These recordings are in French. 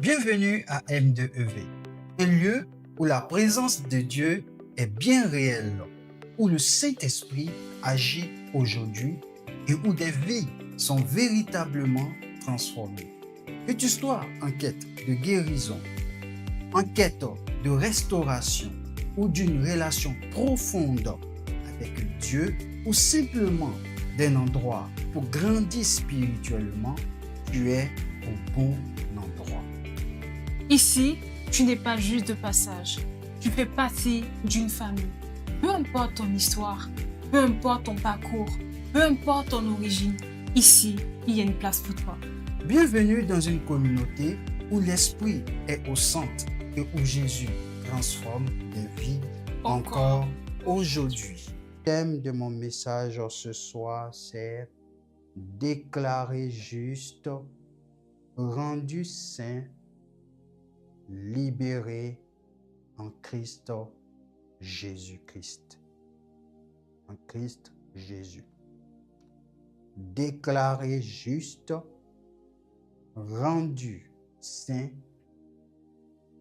Bienvenue à M2EV, un lieu où la présence de Dieu est bien réelle, où le Saint-Esprit agit aujourd'hui et où des vies sont véritablement transformées. Que tu sois en quête de guérison, en quête de restauration ou d'une relation profonde avec Dieu ou simplement d'un endroit pour grandir spirituellement, tu es au bon endroit. Ici, tu n'es pas juste de passage. Tu fais partie d'une famille. Peu importe ton histoire, peu importe ton parcours, peu importe ton origine, ici, il y a une place pour toi. Bienvenue dans une communauté où l'Esprit est au centre et où Jésus transforme des vies encore aujourd'hui. Le thème de mon message ce soir, c'est déclarer juste, rendu saint, libéré en Christ Jésus-Christ. En Christ Jésus. Déclaré juste, rendu saint,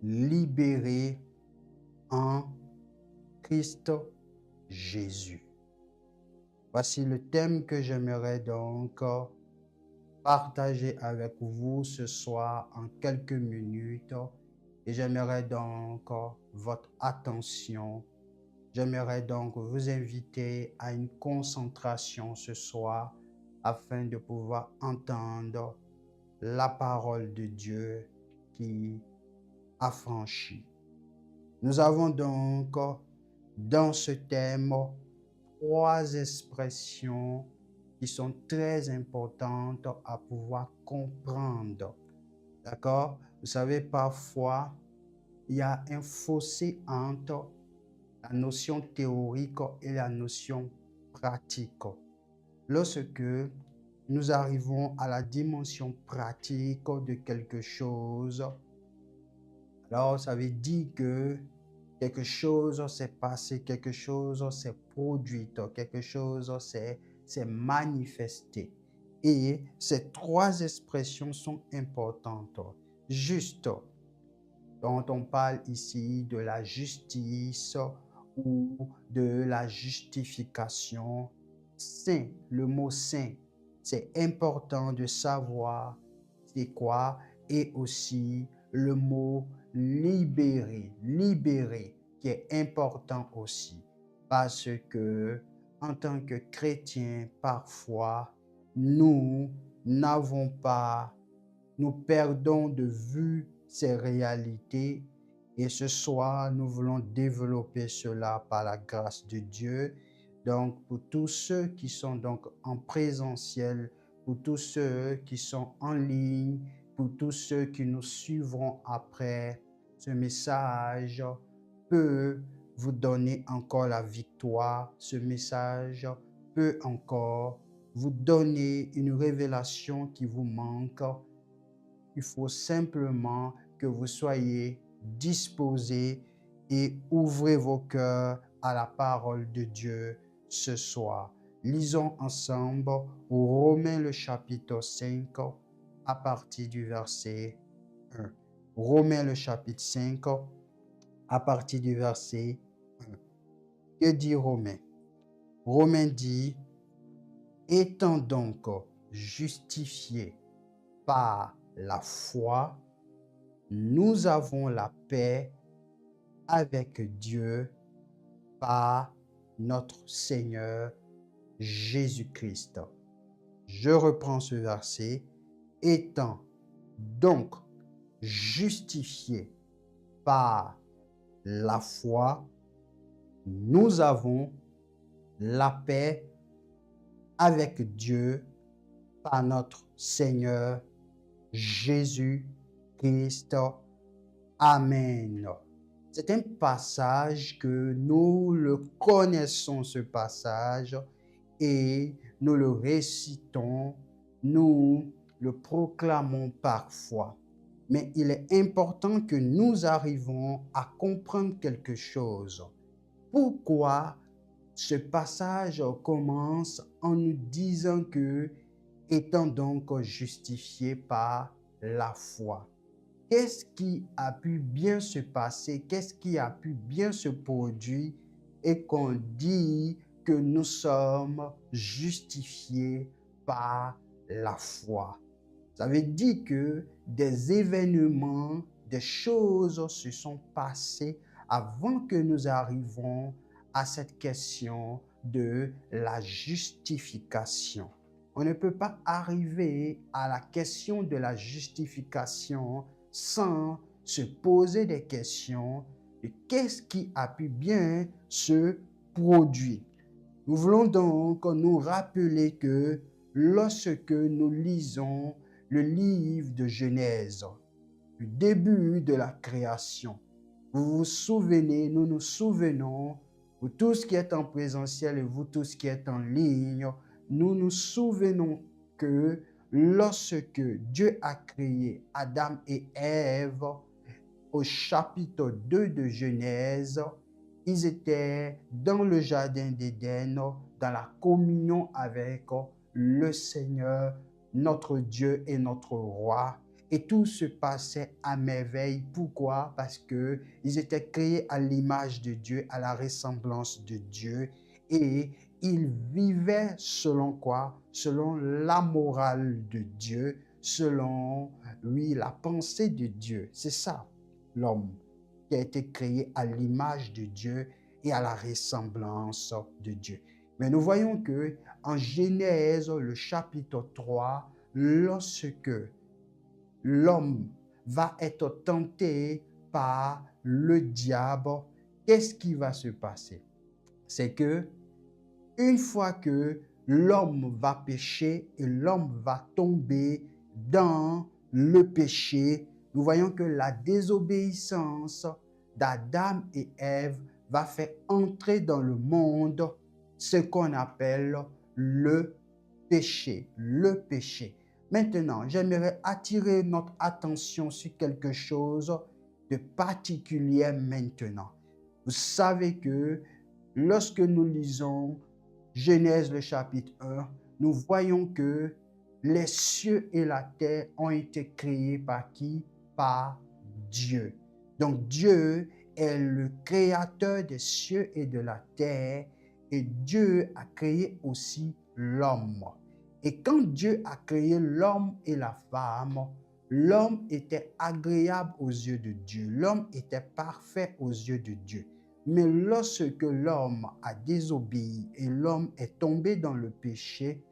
libéré en Christ Jésus. Voici le thème que j'aimerais donc partager avec vous ce soir en quelques minutes. Et j'aimerais donc votre attention. J'aimerais donc vous inviter à une concentration ce soir afin de pouvoir entendre la parole de Dieu qui affranchit. Nous avons donc dans ce thème 3 expressions qui sont très importantes à pouvoir comprendre. D'accord? Vous savez, parfois, il y a un fossé entre la notion théorique et la notion pratique. Lorsque nous arrivons à la dimension pratique de quelque chose, alors ça veut dire que quelque chose s'est passé, quelque chose s'est produit, quelque chose s'est manifesté. Et ces 3 expressions sont importantes. Juste, quand on parle ici de la justice ou de la justification, saint, le mot saint, c'est important de savoir c'est quoi, et aussi le mot libéré, qui est important aussi, parce que en tant que chrétien, parfois, nous perdons de vue ces réalités, et ce soir, nous voulons développer cela par la grâce de Dieu. Donc, pour tous ceux qui sont donc en présentiel, pour tous ceux qui sont en ligne, pour tous ceux qui nous suivront après, ce message peut vous donner encore la victoire. Ce message peut encore vous donner une révélation qui vous manque. Il faut simplement que vous soyez disposés et ouvrez vos cœurs à la parole de Dieu ce soir. Lisons ensemble Romains le chapitre 5 à partir du verset 1. Romains le chapitre 5 à partir du verset 1. Que dit Romains? Romains dit, étant donc justifiés par la foi, nous avons la paix avec Dieu par notre Seigneur Jésus-Christ. Je reprends ce verset. Étant donc justifiés par la foi, nous avons la paix avec Dieu par notre Seigneur Jésus-Christ. Amen. C'est un passage que nous le connaissons, ce passage, et nous le récitons, nous le proclamons parfois. Mais il est important que nous arrivions à comprendre quelque chose. Pourquoi ce passage commence en nous disant que, étant donc justifiés par la foi. qu'est-ce qui a pu bien se passer, qu'est-ce qui a pu bien se produire et qu'on dit que nous sommes justifiés par la foi. Ça veut dire que des événements, des choses se sont passées avant que nous arrivions à cette question de la justification. On ne peut pas arriver à la question de la justification sans se poser des questions de qu'est-ce qui a pu bien se produire. Nous voulons donc nous rappeler que lorsque nous lisons le livre de Genèse, le début de la création, vous vous souvenez, nous nous souvenons, vous tous qui êtes en présentiel et vous tous qui êtes en ligne, nous nous souvenons que lorsque Dieu a créé Adam et Ève, au chapitre 2 de Genèse, ils étaient dans le jardin d'Éden, dans la communion avec le Seigneur, notre Dieu et notre Roi. Et tout se passait à merveille. Pourquoi? Parce qu'ils étaient créés à l'image de Dieu, à la ressemblance de Dieu. Et ils vivaient selon quoi? Selon la morale de Dieu, selon, oui, la pensée de Dieu. C'est ça, l'homme qui a été créé à l'image de Dieu et à la ressemblance de Dieu. Mais nous voyons que en Genèse, le chapitre 3, lorsque l'homme va être tenté par le diable, qu'est-ce qui va se passer? C'est que une fois que l'homme va pécher et l'homme va tomber dans le péché, nous voyons que la désobéissance d'Adam et Ève va faire entrer dans le monde ce qu'on appelle le péché. Le péché. Maintenant, j'aimerais attirer notre attention sur quelque chose de particulier maintenant. Vous savez que lorsque nous lisons Genèse le chapitre 1, nous voyons que les cieux et la terre ont été créés par qui? Par Dieu. Donc Dieu est le créateur des cieux et de la terre et Dieu a créé aussi l'homme. Et quand Dieu a créé l'homme et la femme, l'homme était agréable aux yeux de Dieu. L'homme était parfait aux yeux de Dieu. Mais lorsque l'homme a désobéi et l'homme est tombé dans le péché,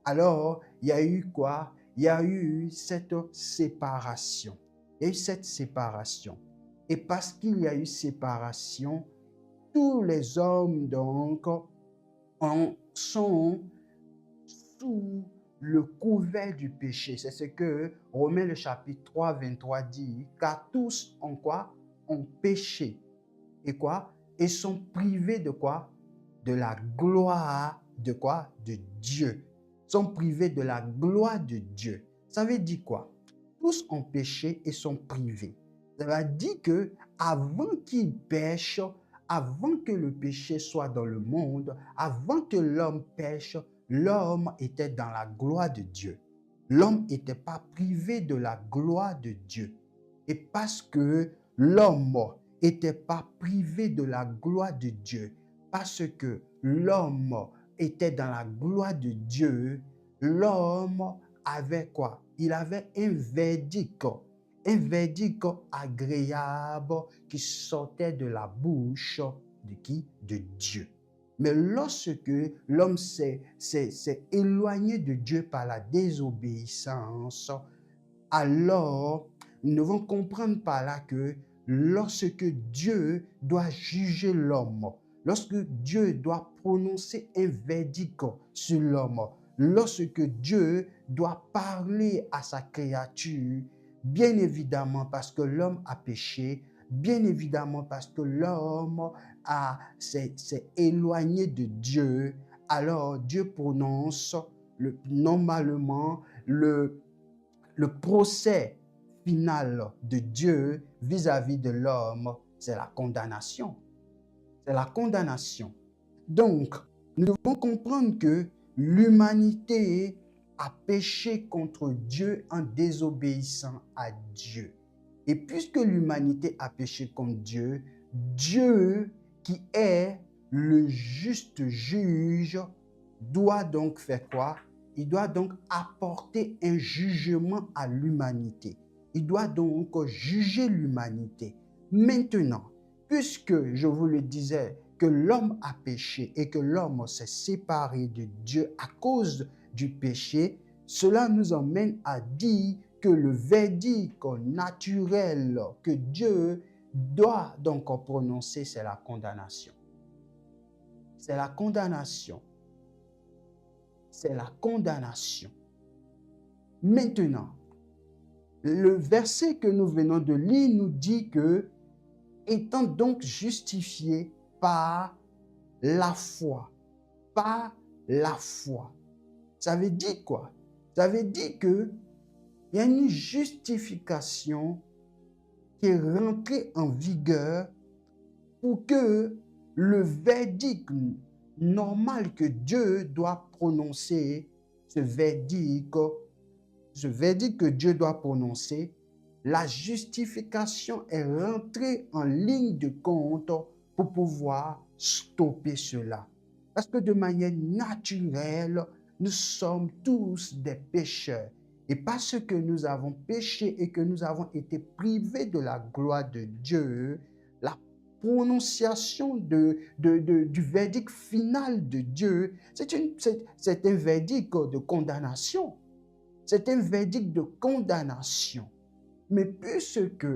alors il y a eu quoi? Il y a eu cette séparation. Il y a eu cette séparation. Et parce qu'il y a eu séparation, tous les hommes donc sont sous le couvert du péché. C'est ce que Romains le chapitre 3, 23 dit. Car tous ont quoi? Ont péché. Et quoi? Et sont privés de quoi? De la gloire de quoi? De Dieu. Sont privés de la gloire de Dieu. Ça veut dire quoi? Tous ont péché et sont privés. Ça veut dire que avant qu'ils pêchent, avant que le péché soit dans le monde, avant que l'homme pêche, l'homme était dans la gloire de Dieu. L'homme n'était pas privé de la gloire de Dieu. Et parce que l'homme n'était pas privé de la gloire de Dieu, parce que l'homme était dans la gloire de Dieu, l'homme avait quoi? Il avait un verdict agréable qui sortait de la bouche de qui? De Dieu. Mais lorsque l'homme s'est éloigné de Dieu par la désobéissance, alors nous devons comprendre par là que lorsque Dieu doit juger l'homme, lorsque Dieu doit prononcer un verdict sur l'homme, lorsque Dieu doit parler à sa créature, bien évidemment parce que l'homme a péché, bien évidemment parce que l'homme s'est éloigné de Dieu, alors Dieu prononce normalement le procès final de Dieu vis-à-vis de l'homme, c'est la condamnation. C'est la condamnation. Donc, nous devons comprendre que l'humanité a péché contre Dieu en désobéissant à Dieu. Et puisque l'humanité a péché contre Dieu, Dieu qui est le juste juge doit donc faire quoi? Il doit donc apporter un jugement à l'humanité. Il doit donc juger l'humanité. Maintenant, puisque je vous le disais, que l'homme a péché et que l'homme s'est séparé de Dieu à cause du péché, cela nous emmène à dire que le verdict naturel que Dieu doit donc prononcer, c'est la condamnation. C'est la condamnation. C'est la condamnation. Maintenant, le verset que nous venons de lire nous dit que, étant donc justifié par la foi, ça veut dire quoi? Ça veut dire que il y a une justification qui est rentrée en vigueur pour que le verdict normal que Dieu doit prononcer, ce verdict que Dieu doit prononcer, la justification est rentrée en ligne de compte pour pouvoir stopper cela. Parce que de manière naturelle, nous sommes tous des pécheurs. Et parce que nous avons péché et que nous avons été privés de la gloire de Dieu, la prononciation du verdict final de Dieu, c'est un verdict de condamnation. C'est un verdict de condamnation. Mais puisque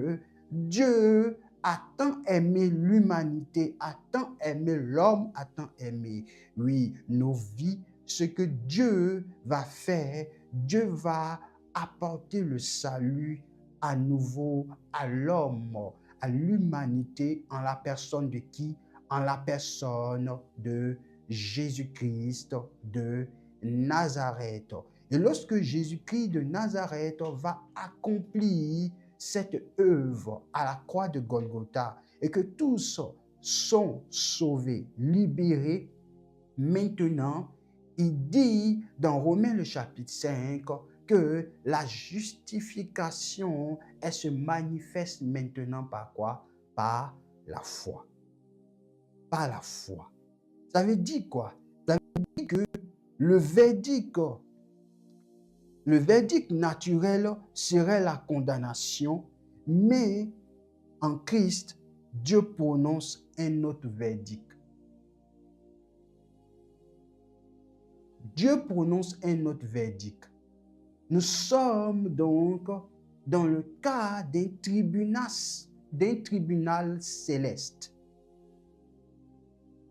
Dieu a tant aimé l'humanité, a tant aimé l'homme, a tant aimé, oui, nos vies, ce que Dieu va faire, Dieu va apporter le salut à nouveau à l'homme, à l'humanité, en la personne de qui? En la personne de Jésus-Christ de Nazareth. Et lorsque Jésus-Christ de Nazareth va accomplir cette œuvre à la croix de Golgotha et que tous sont sauvés, libérés, maintenant, il dit dans Romains le chapitre 5 que la justification, elle se manifeste maintenant par quoi? Par la foi. Par la foi. Ça veut dire quoi? Ça veut dire que le verdict naturel serait la condamnation, mais en Christ, Dieu prononce un autre verdict. Dieu prononce un autre verdict. Nous sommes donc dans le cas d'un tribunal céleste.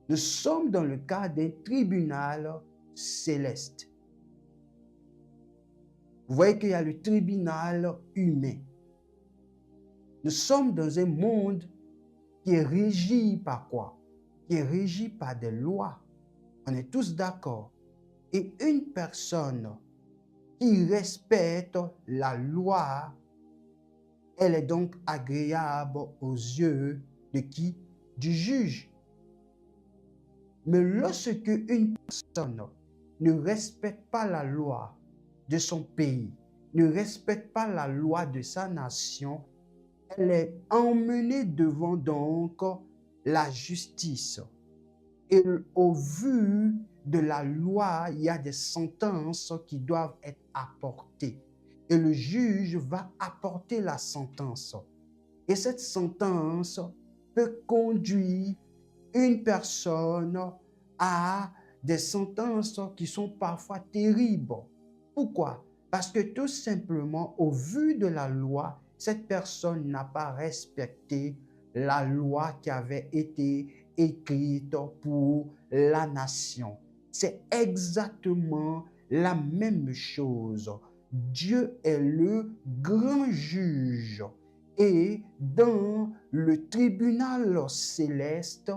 Nous sommes dans le cas d'un tribunal céleste. Vous voyez qu'il y a le tribunal humain. Nous sommes dans un monde qui est régi par quoi? Qui est régi par des lois. On est tous d'accord. Et une personne qui respecte la loi, elle est donc agréable aux yeux de qui? Du juge. Mais lorsque une personne ne respecte pas la loi de son pays, ne respecte pas la loi de sa nation, elle est emmenée devant donc la justice. Et au vu de la loi, il y a des sentences qui doivent être apportées. Et le juge va apporter la sentence. Et cette sentence peut conduire une personne à des sentences qui sont parfois terribles. Pourquoi? Parce que tout simplement, au vu de la loi, cette personne n'a pas respecté la loi qui avait été écrite pour la nation. C'est exactement la même chose. Dieu est le grand juge. Et dans le tribunal céleste,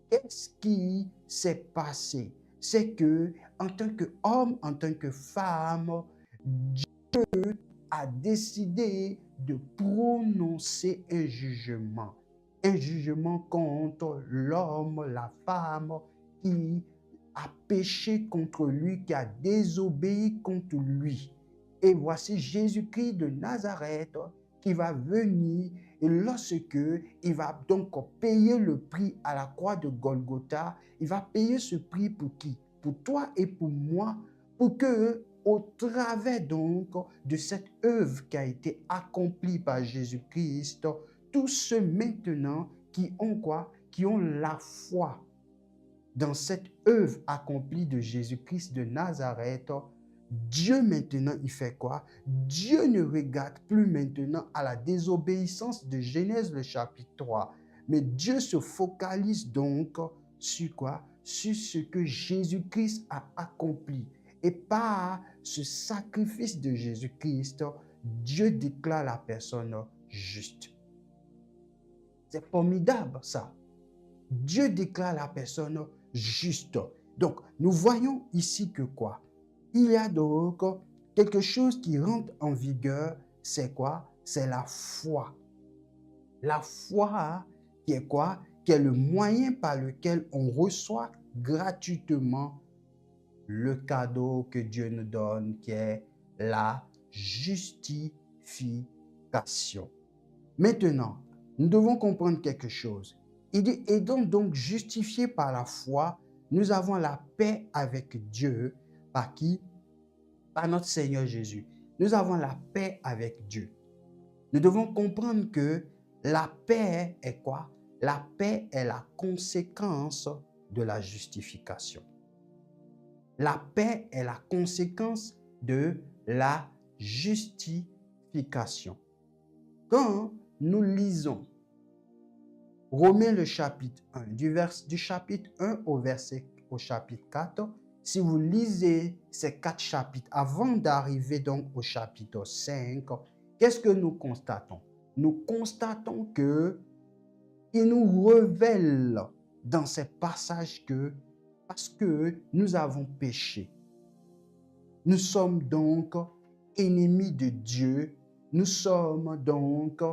qu'est-ce qui s'est passé? C'est que, en tant qu'homme, en tant que femme, Dieu a décidé de prononcer un jugement contre l'homme, la femme qui a péché contre lui, qui a désobéi contre lui. Et voici Jésus-Christ de Nazareth il va venir et lorsque il va donc payer le prix à la croix de Golgotha, il va payer ce prix pour qui? Pour toi et pour moi, pour que au travers donc de cette œuvre qui a été accomplie par Jésus-Christ, tous ceux maintenant qui ont quoi? Qui ont la foi dans cette œuvre accomplie de Jésus-Christ de Nazareth, Dieu maintenant, il fait quoi? Dieu ne regarde plus maintenant à la désobéissance de Genèse le chapitre 3, mais Dieu se focalise donc sur quoi? Sur ce que Jésus-Christ a accompli. Et par ce sacrifice de Jésus-Christ, Dieu déclare la personne juste. C'est formidable ça. Dieu déclare la personne juste. Donc, nous voyons ici que quoi? Il y a donc quelque chose qui rentre en vigueur, c'est quoi? C'est la foi. La foi qui est quoi? Qui est le moyen par lequel on reçoit gratuitement le cadeau que Dieu nous donne, qui est la justification. Maintenant, nous devons comprendre quelque chose. Il dit, étant donc justifiés par la foi, nous avons la paix avec Dieu. Par qui? Par notre Seigneur Jésus. Nous avons la paix avec Dieu. Nous devons comprendre que la paix est quoi? La paix est la conséquence de la justification. La paix est la conséquence de la justification. Quand nous lisons Romains le chapitre 1, du chapitre 1 au chapitre 4, si vous lisez ces 4 chapitres avant d'arriver donc au chapitre 5, qu'est-ce que nous constatons? Nous constatons que il nous révèle dans ces passages que parce que nous avons péché, nous sommes donc ennemis de Dieu, nous sommes donc,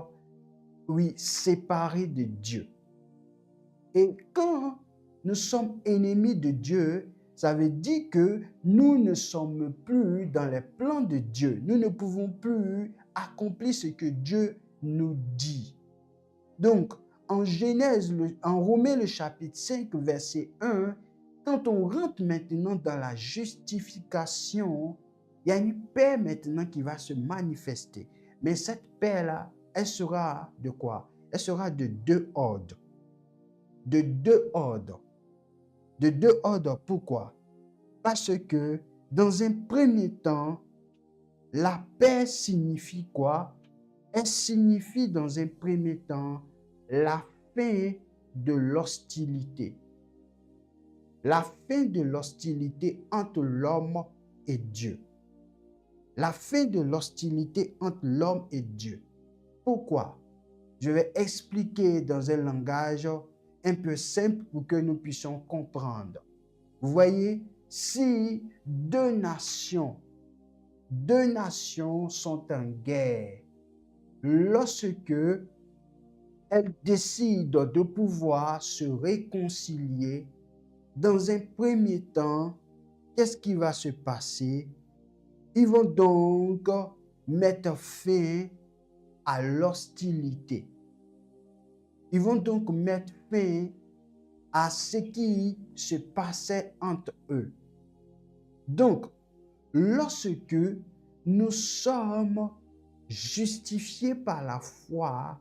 oui, séparés de Dieu. Et quand nous sommes ennemis de Dieu, ça veut dire que nous ne sommes plus dans les plans de Dieu. Nous ne pouvons plus accomplir ce que Dieu nous dit. Donc, en Romains le chapitre 5, verset 1, quand on rentre maintenant dans la justification, il y a une paix maintenant qui va se manifester. Mais cette paix-là, elle sera de quoi? Elle sera de 2 ordres. De 2 ordres. De 2 ordres, pourquoi? Parce que dans un premier temps, la paix signifie quoi? Elle signifie dans un premier temps la fin de l'hostilité. La fin de l'hostilité entre l'homme et Dieu. La fin de l'hostilité entre l'homme et Dieu. Pourquoi? Je vais expliquer dans un langage un peu simple pour que nous puissions comprendre. Vous voyez, si deux nations sont en guerre, lorsque elles décident de pouvoir se réconcilier, dans un premier temps, qu'est-ce qui va se passer? Ils vont donc mettre fin à l'hostilité. Ils vont donc mettre fin à ce qui se passait entre eux. Donc, lorsque nous sommes justifiés par la foi,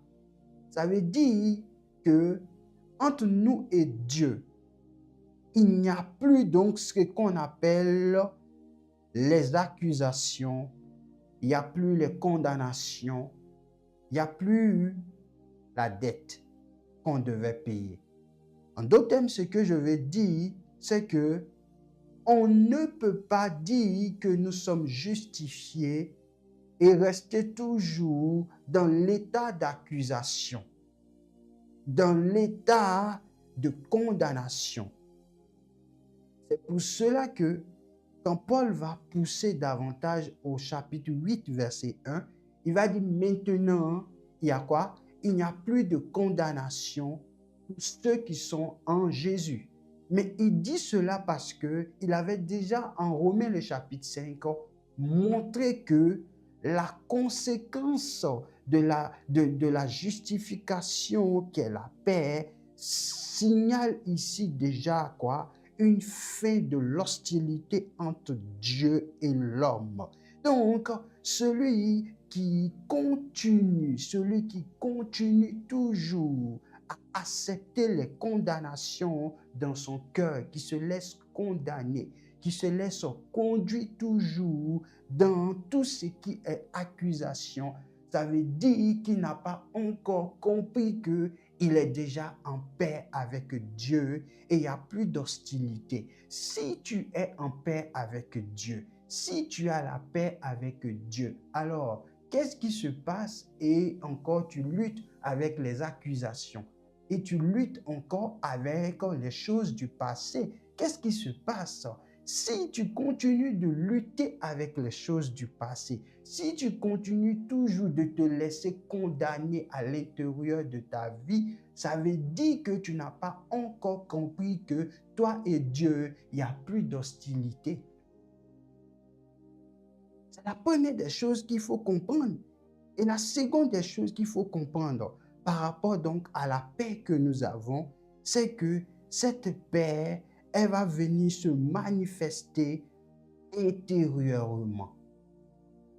ça veut dire que entre nous et Dieu, il n'y a plus donc ce qu'on appelle les accusations, il n'y a plus les condamnations, il n'y a plus la dette qu'on devait payer. En d'autres termes, ce que je veux dire, c'est que on ne peut pas dire que nous sommes justifiés et rester toujours dans l'état d'accusation, dans l'état de condamnation. C'est pour cela que quand Paul va pousser davantage au chapitre 8, verset 1, il va dire maintenant, il y a quoi? Il n'y a plus de condamnation pour ceux qui sont en Jésus. Mais il dit cela parce qu'il avait déjà en Romains le chapitre 5 montré que la conséquence de la justification qui est la paix signale ici déjà quoi? Une fin de l'hostilité entre Dieu et l'homme. Donc, celui qui continue toujours à accepter les condamnations dans son cœur, qui se laisse condamner, qui se laisse conduire toujours dans tout ce qui est accusation, ça veut dire qu'il n'a pas encore compris qu'il est déjà en paix avec Dieu et il n'y a plus d'hostilité. Si tu es en paix avec Dieu, si tu as la paix avec Dieu, alors qu'est-ce qui se passe? Et encore tu luttes avec les accusations et tu luttes encore avec les choses du passé. Qu'est-ce qui se passe? Si tu continues de lutter avec les choses du passé, si tu continues toujours de te laisser condamner à l'intérieur de ta vie, ça veut dire que tu n'as pas encore compris que toi et Dieu, il n'y a plus d'hostilité. C'est la première des choses qu'il faut comprendre. Et la seconde des choses qu'il faut comprendre par rapport donc à la paix que nous avons, c'est que cette paix, elle va venir se manifester intérieurement.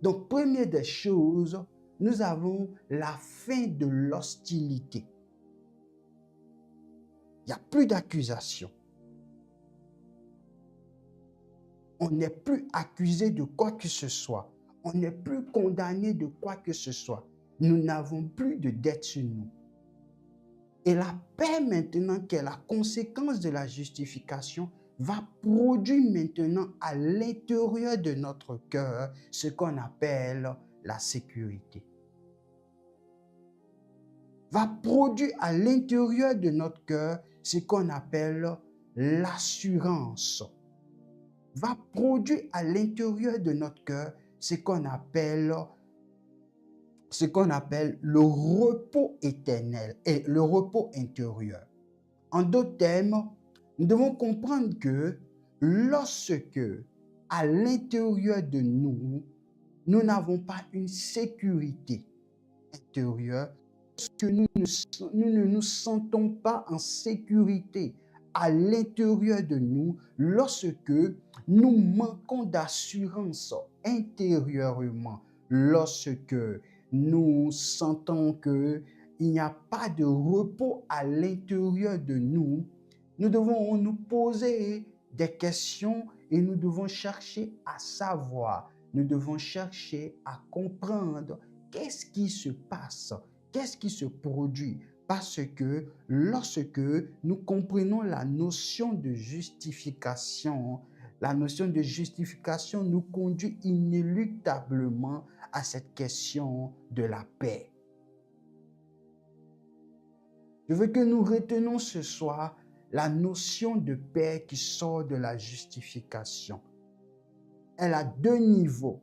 Donc, première des choses, nous avons la fin de l'hostilité. Il n'y a plus d'accusation. On n'est plus accusé de quoi que ce soit. On n'est plus condamné de quoi que ce soit. Nous n'avons plus de dette sur nous. Et la paix maintenant, qui est la conséquence de la justification, va produire maintenant à l'intérieur de notre cœur ce qu'on appelle la sécurité. Va produire à l'intérieur de notre cœur ce qu'on appelle l'assurance. Va produire à l'intérieur de notre cœur ce qu'on appelle le repos éternel et le repos intérieur. En d'autres termes, nous devons comprendre que lorsque à l'intérieur de nous, nous n'avons pas une sécurité intérieure, que nous ne nous sentons pas en sécurité à l'intérieur de nous, lorsque nous manquons d'assurance intérieurement, lorsque nous sentons qu'il n'y a pas de repos à l'intérieur de nous, nous devons nous poser des questions et nous devons chercher à savoir, nous devons chercher à comprendre qu'est-ce qui se passe, qu'est-ce qui se produit. Parce que lorsque nous comprenons la notion de justification nous conduit inéluctablement à cette question de la paix. Je veux que nous retenons ce soir la notion de paix qui sort de la justification. Elle a deux niveaux.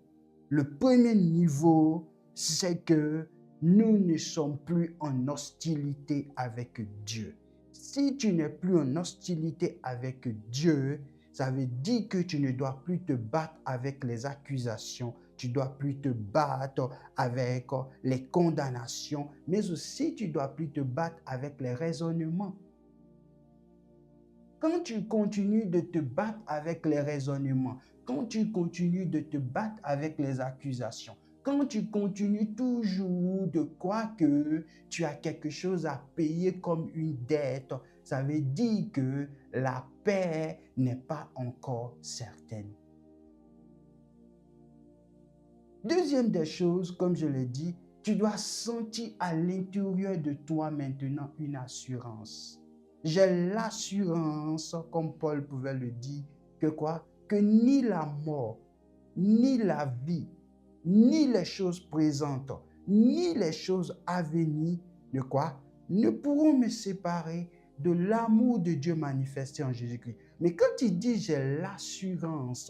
Le premier niveau, c'est que nous ne sommes plus en hostilité avec Dieu. Si tu n'es plus en hostilité avec Dieu, ça veut dire que tu ne dois plus te battre avec les accusations, tu ne dois plus te battre avec les condamnations, mais aussi tu ne dois plus te battre avec les raisonnements. Quand tu continues de te battre avec les raisonnements, quand tu continues de te battre avec les accusations, quand tu continues toujours de croire que tu as quelque chose à payer comme une dette, ça veut dire que la paix n'est pas encore certaine. Deuxième des choses, comme je l'ai dit, tu dois sentir à l'intérieur de toi maintenant une assurance. J'ai l'assurance, comme Paul pouvait le dire, que quoi? Que ni la mort, ni la vie, ni les choses présentes, ni les choses à venir, de quoi? Ne pourront me séparer de l'amour de Dieu manifesté en Jésus-Christ. Mais quand il dit j'ai l'assurance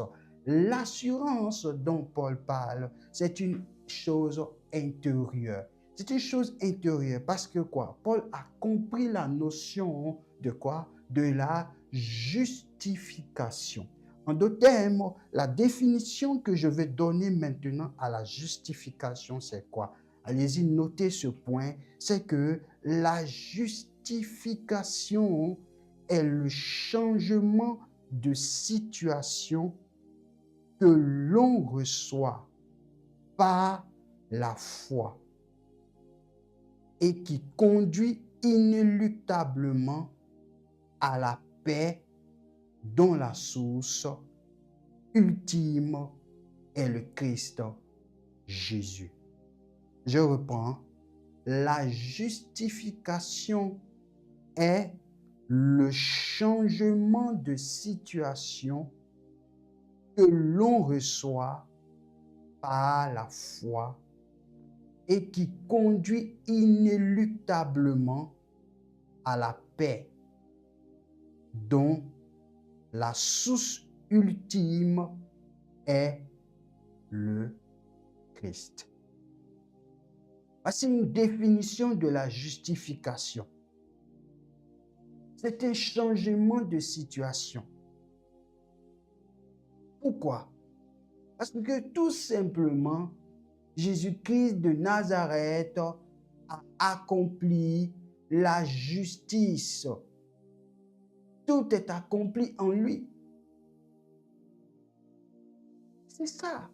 dont Paul parle, c'est une chose intérieure. C'est une chose intérieure parce que quoi? Paul a compris la notion de quoi? De la justification. En d'autres termes, la définition que je vais donner maintenant à la justification, c'est quoi? allez-y, notez ce point, c'est que la justification est le changement de situation que l'on reçoit par la foi et qui conduit inéluctablement à la paix dont la source ultime est le Christ Jésus. Je reprends. La justification est le changement de situation que l'on reçoit par la foi et qui conduit inéluctablement à la paix dont la source ultime est le Christ. Voici une définition de la justification. C'est un changement de situation. Pourquoi? Parce que tout simplement, Jésus-Christ de Nazareth a accompli la justice. Tout est accompli en lui. C'est ça.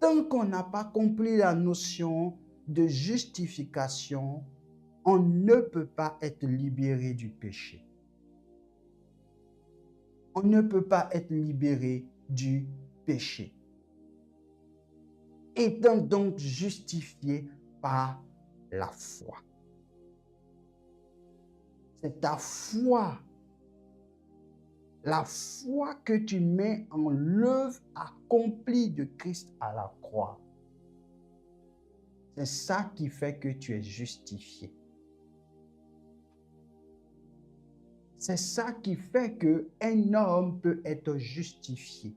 Tant qu'on n'a pas compris la notion de justification, on ne peut pas être libéré du péché. On ne peut pas être libéré du péché. Étant donc justifié par la foi. C'est ta foi. La foi que tu mets en l'œuvre accomplie de Christ à la croix. C'est ça qui fait que tu es justifié. C'est ça qui fait qu'un homme peut être justifié.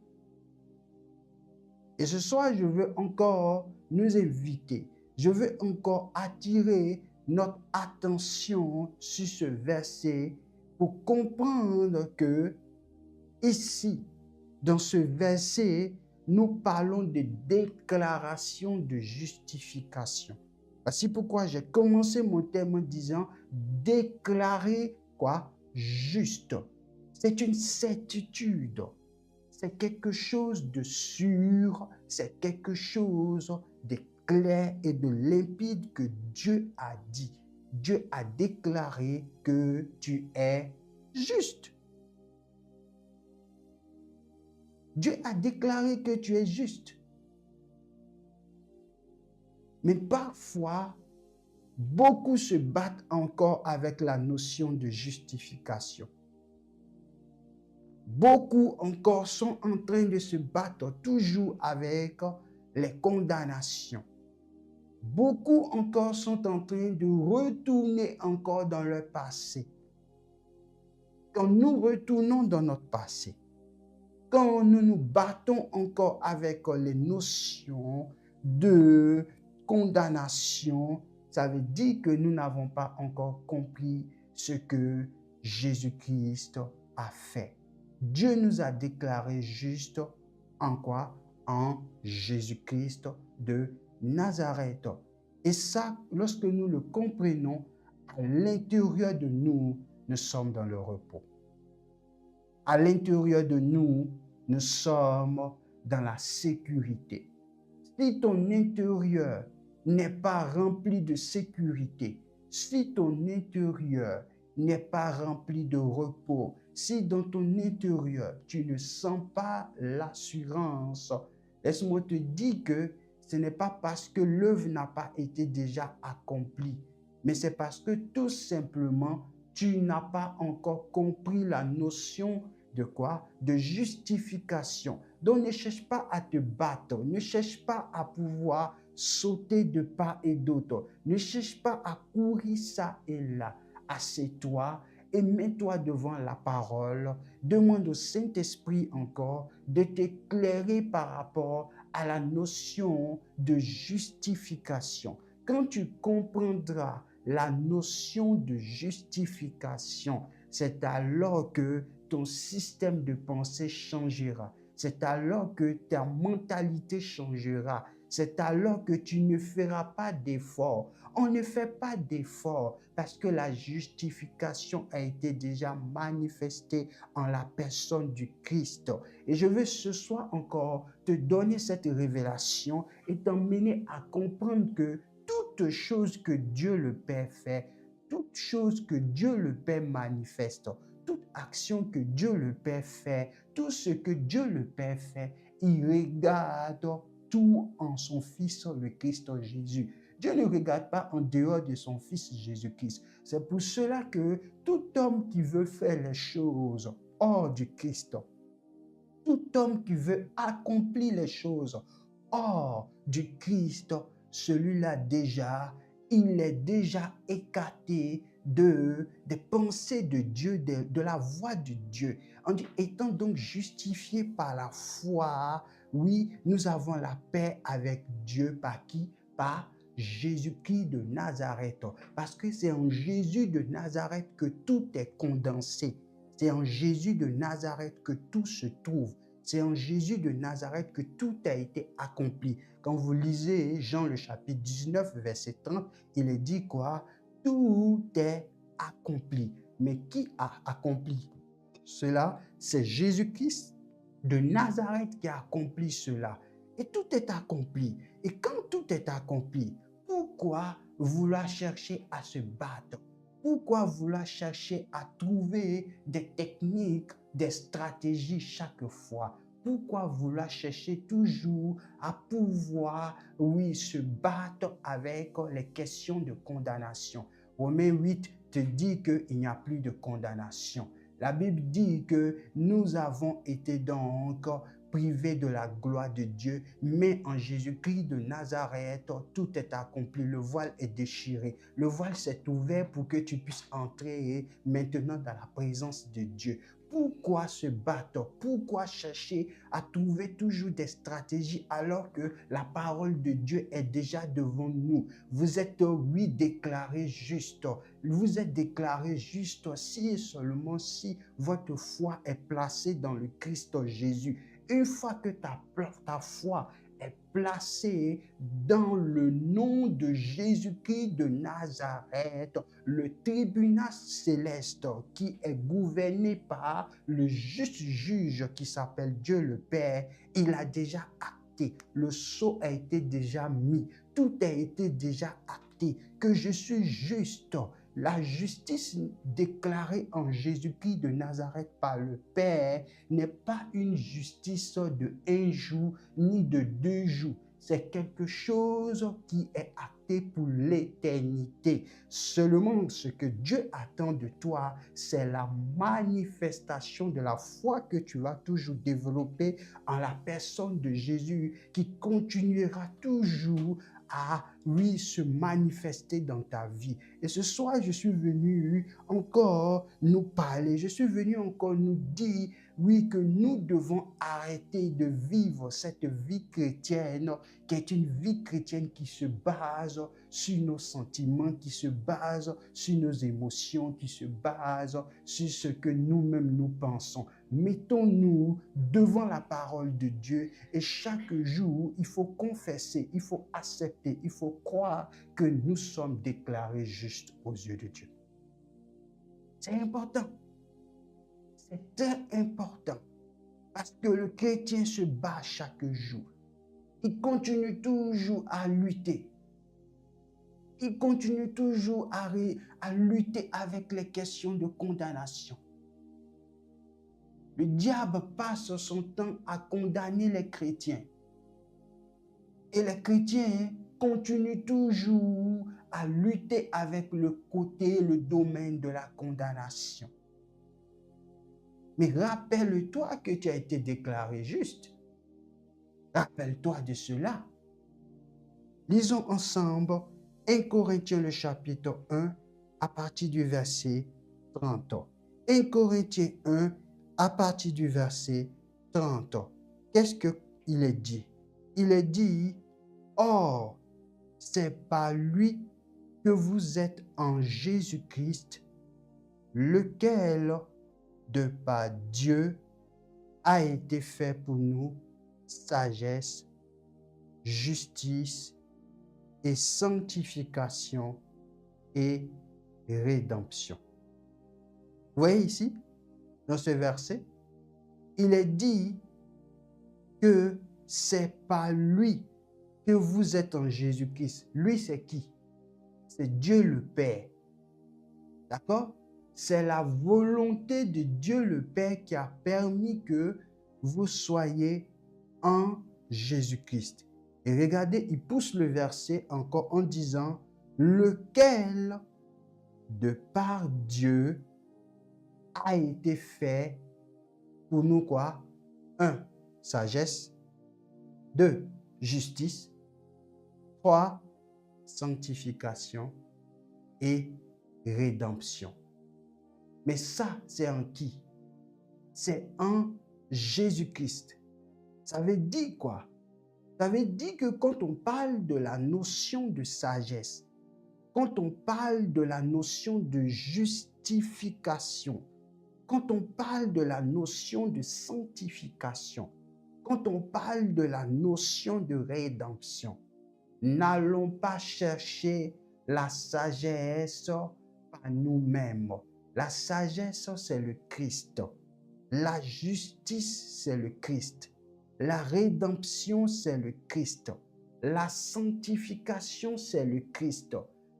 Et ce soir, je veux encore nous inviter, je veux encore attirer notre attention sur ce verset pour comprendre que ici, dans ce verset, nous parlons de déclaration de justification. Voici pourquoi j'ai commencé mon thème en disant déclarer quoi? Juste. C'est une certitude. C'est quelque chose de sûr, c'est quelque chose de clair et de limpide que Dieu a dit. Dieu a déclaré que tu es juste. Dieu a déclaré que tu es juste. Mais parfois, beaucoup se battent encore avec la notion de justification. Beaucoup encore sont en train de se battre toujours avec les condamnations. Beaucoup encore sont en train de retourner encore dans leur passé. Quand nous retournons dans notre passé, quand nous nous battons encore avec les notions de condamnation, ça veut dire que nous n'avons pas encore compris ce que Jésus-Christ a fait. Dieu nous a déclaré juste en quoi? En Jésus-Christ de Nazareth. Et ça, lorsque nous le comprenons, à l'intérieur de nous, nous sommes dans le repos. À l'intérieur de nous, nous sommes dans la sécurité. Si ton intérieur n'est pas rempli de sécurité, si ton intérieur n'est pas rempli de repos, si dans ton intérieur, tu ne sens pas l'assurance, laisse-moi te dire que ce n'est pas parce que l'œuvre n'a pas été déjà accomplie, mais c'est parce que tout simplement, tu n'as pas encore compris la notion de quoi? De justification. Donc ne cherche pas à te battre, ne cherche pas à pouvoir sauter de part et d'autre, ne cherche pas à courir ça et là. Assieds-toi et mets-toi devant la parole. Demande au Saint-Esprit encore de t'éclairer par rapport à la notion de justification. Quand tu comprendras la notion de justification, c'est alors que ton système de pensée changera. C'est alors que ta mentalité changera. c'est alors que tu ne feras pas d'effort. On ne fait pas d'effort parce que la justification a été déjà manifestée en la personne du Christ. Et je veux ce soir encore te donner cette révélation et t'emmener à comprendre que toute chose que Dieu le Père fait, toute chose que Dieu le Père manifeste, toute action que Dieu le Père fait, tout ce que Dieu le Père fait, il regarde tout en son Fils, le Christ Jésus. Dieu ne regarde pas en dehors de son Fils Jésus-Christ. C'est pour cela que tout homme qui veut faire les choses hors du Christ, tout homme qui veut accomplir les choses hors du Christ, celui-là déjà, il est déjà écarté des pensées de Dieu, de la voix de Dieu. On dit, étant donc justifié par la foi, oui, nous avons la paix avec Dieu par qui? Par Jésus-Christ de Nazareth. Parce que c'est en Jésus de Nazareth que tout est condensé. C'est en Jésus de Nazareth que tout se trouve. C'est en Jésus de Nazareth que tout a été accompli. Quand vous lisez Jean le chapitre 19, verset 30, il est dit quoi? Tout est accompli. Mais qui a accompli cela? C'est Jésus-Christ de Nazareth qui a accompli cela. Et tout est accompli. Et quand tout est accompli, pourquoi vouloir chercher à se battre? Pourquoi vouloir chercher à trouver des techniques, des stratégies chaque fois? Pourquoi vouloir chercher toujours à pouvoir, oui, se battre avec les questions de condamnation? Romains 8 te dit qu'il n'y a plus de condamnation. La Bible dit que nous avons été donc privés de la gloire de Dieu, mais en Jésus-Christ de Nazareth, tout est accompli. Le voile est déchiré. Le voile s'est ouvert pour que tu puisses entrer maintenant dans la présence de Dieu. Pourquoi se battre? Pourquoi chercher à trouver toujours des stratégies alors que la parole de Dieu est déjà devant nous? Vous êtes, oui, déclaré juste. Vous êtes déclaré juste si et seulement si votre foi est placée dans le Christ Jésus. Une fois que ta foi est placée dans le nom de Jésus-Christ de Nazareth, le tribunal céleste qui est gouverné par le juste juge qui s'appelle Dieu le Père, il a déjà acté. Le sceau a été déjà mis. Tout a été déjà acté. Que je suis juste. La justice déclarée en Jésus-Christ de Nazareth par le Père n'est pas une justice de un jour ni de 2 jours. C'est quelque chose qui est acté pour l'éternité. Seulement ce que Dieu attend de toi, c'est la manifestation de la foi que tu vas toujours développer en la personne de Jésus qui continuera toujours à, oui, se manifester dans ta vie. Et ce soir, je suis venu encore nous parler, je suis venu encore nous dire, oui, que nous devons arrêter de vivre cette vie chrétienne, qui est une vie chrétienne qui se base sur nos sentiments, qui se base sur nos émotions, qui se base sur ce que nous-mêmes nous pensons. Mettons-nous devant la parole de Dieu et chaque jour, il faut confesser, il faut accepter, il faut croire que nous sommes déclarés justes aux yeux de Dieu. C'est important. C'est très important parce que le chrétien se bat chaque jour. Il continue toujours à lutter. Il continue toujours à lutter avec les questions de condamnation. Le diable passe son temps à condamner les chrétiens. Et les chrétiens continuent toujours à lutter avec le côté, le domaine de la condamnation. Mais rappelle-toi que tu as été déclaré juste. Rappelle-toi de cela. Lisons ensemble 1 Corinthiens le chapitre 1 à partir du verset 30. 1 Corinthiens 1 à partir du verset 30. Qu'est-ce qu'il est dit? Il est dit, or, c'est par lui que vous êtes en Jésus-Christ, lequel, de par Dieu, a été fait pour nous sagesse justice et sanctification et rédemption. Vous voyez ici, dans ce verset, il est dit que c'est par lui que vous êtes en Jésus-Christ. Lui, c'est qui? C'est Dieu le Père. D'accord? C'est la volonté de Dieu le Père qui a permis que vous soyez en Jésus-Christ. Et regardez, il pousse le verset encore en disant, lequel, de par Dieu, a été fait pour nous quoi? 1. Sagesse. 2. Justice. 3. Sanctification et rédemption. Mais ça, c'est en qui? C'est en Jésus-Christ. Ça veut dire quoi? Ça veut dire que quand on parle de la notion de sagesse, quand on parle de la notion de justification, quand on parle de la notion de sanctification, quand on parle de la notion de rédemption, n'allons pas chercher la sagesse par nous-mêmes. La sagesse, c'est le Christ. La justice, c'est le Christ. La rédemption, c'est le Christ. La sanctification, c'est le Christ.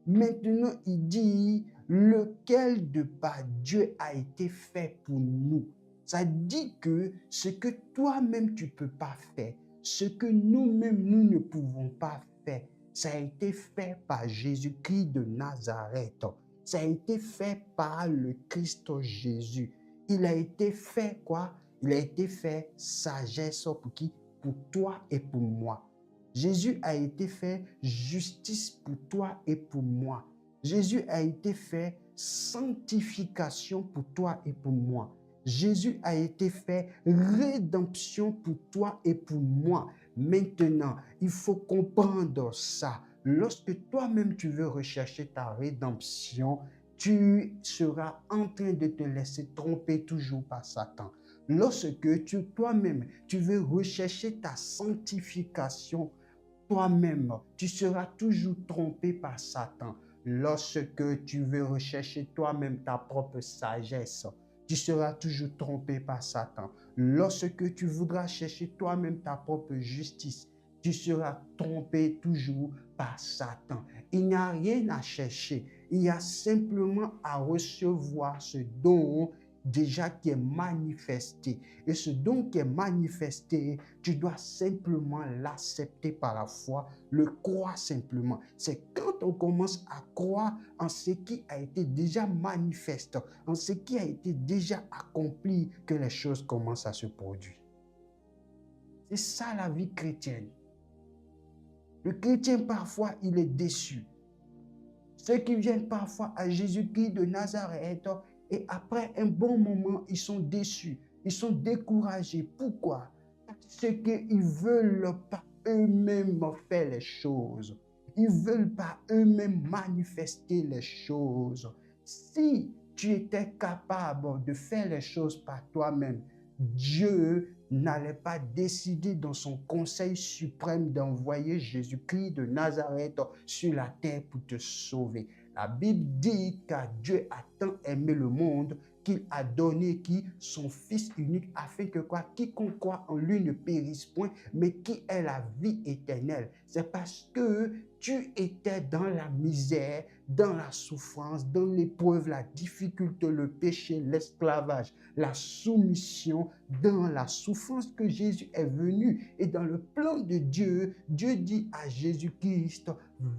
Maintenant, il dit, lequel de par Dieu a été fait pour nous. Ça dit que ce que toi-même tu ne peux pas faire, ce que nous-mêmes nous ne pouvons pas faire, ça a été fait par Jésus-Christ de Nazareth. Ça a été fait par le Christ Jésus. Il a été fait quoi? Il a été fait sagesse pour qui? Pour toi et pour moi. Jésus a été fait justice pour toi et pour moi. Jésus a été fait sanctification pour toi et pour moi. Jésus a été fait rédemption pour toi et pour moi. Maintenant, il faut comprendre ça. Lorsque toi-même tu veux rechercher ta rédemption, tu seras en train de te laisser tromper toujours par Satan. Lorsque toi-même tu veux rechercher ta sanctification, toi-même, tu seras toujours trompé par Satan. Lorsque tu veux rechercher toi-même ta propre sagesse, tu seras toujours trompé par Satan. Lorsque tu voudras chercher toi-même ta propre justice, tu seras trompé toujours par Satan. Il n'y a rien à chercher. Il y a simplement à recevoir ce don déjà qui est manifesté. Et ce don qui est manifesté, tu dois simplement l'accepter par la foi, le croire simplement. C'est quand on commence à croire en ce qui a été déjà manifeste, en ce qui a été déjà accompli, que les choses commencent à se produire. C'est ça la vie chrétienne. Le chrétien, parfois, il est déçu. Ceux qui viennent parfois à Jésus-Christ de Nazareth, et après un bon moment, ils sont déçus, ils sont découragés. Pourquoi? Parce qu'ils ne veulent pas eux-mêmes faire les choses. Ils ne veulent pas eux-mêmes manifester les choses. Si tu étais capable de faire les choses par toi-même, Dieu n'allait pas décider dans son conseil suprême d'envoyer Jésus-Christ de Nazareth sur la terre pour te sauver. La Bible dit que Dieu a tant aimé le monde qu'il a donné qui son Fils unique afin que quoi, quiconque croit en lui ne périsse point, mais qui ait la vie éternelle. C'est parce que tu étais dans la misère, dans la souffrance, dans l'épreuve, la difficulté, le péché, l'esclavage, la soumission, dans la souffrance que Jésus est venu. Et dans le plan de Dieu, Dieu dit à Jésus-Christ,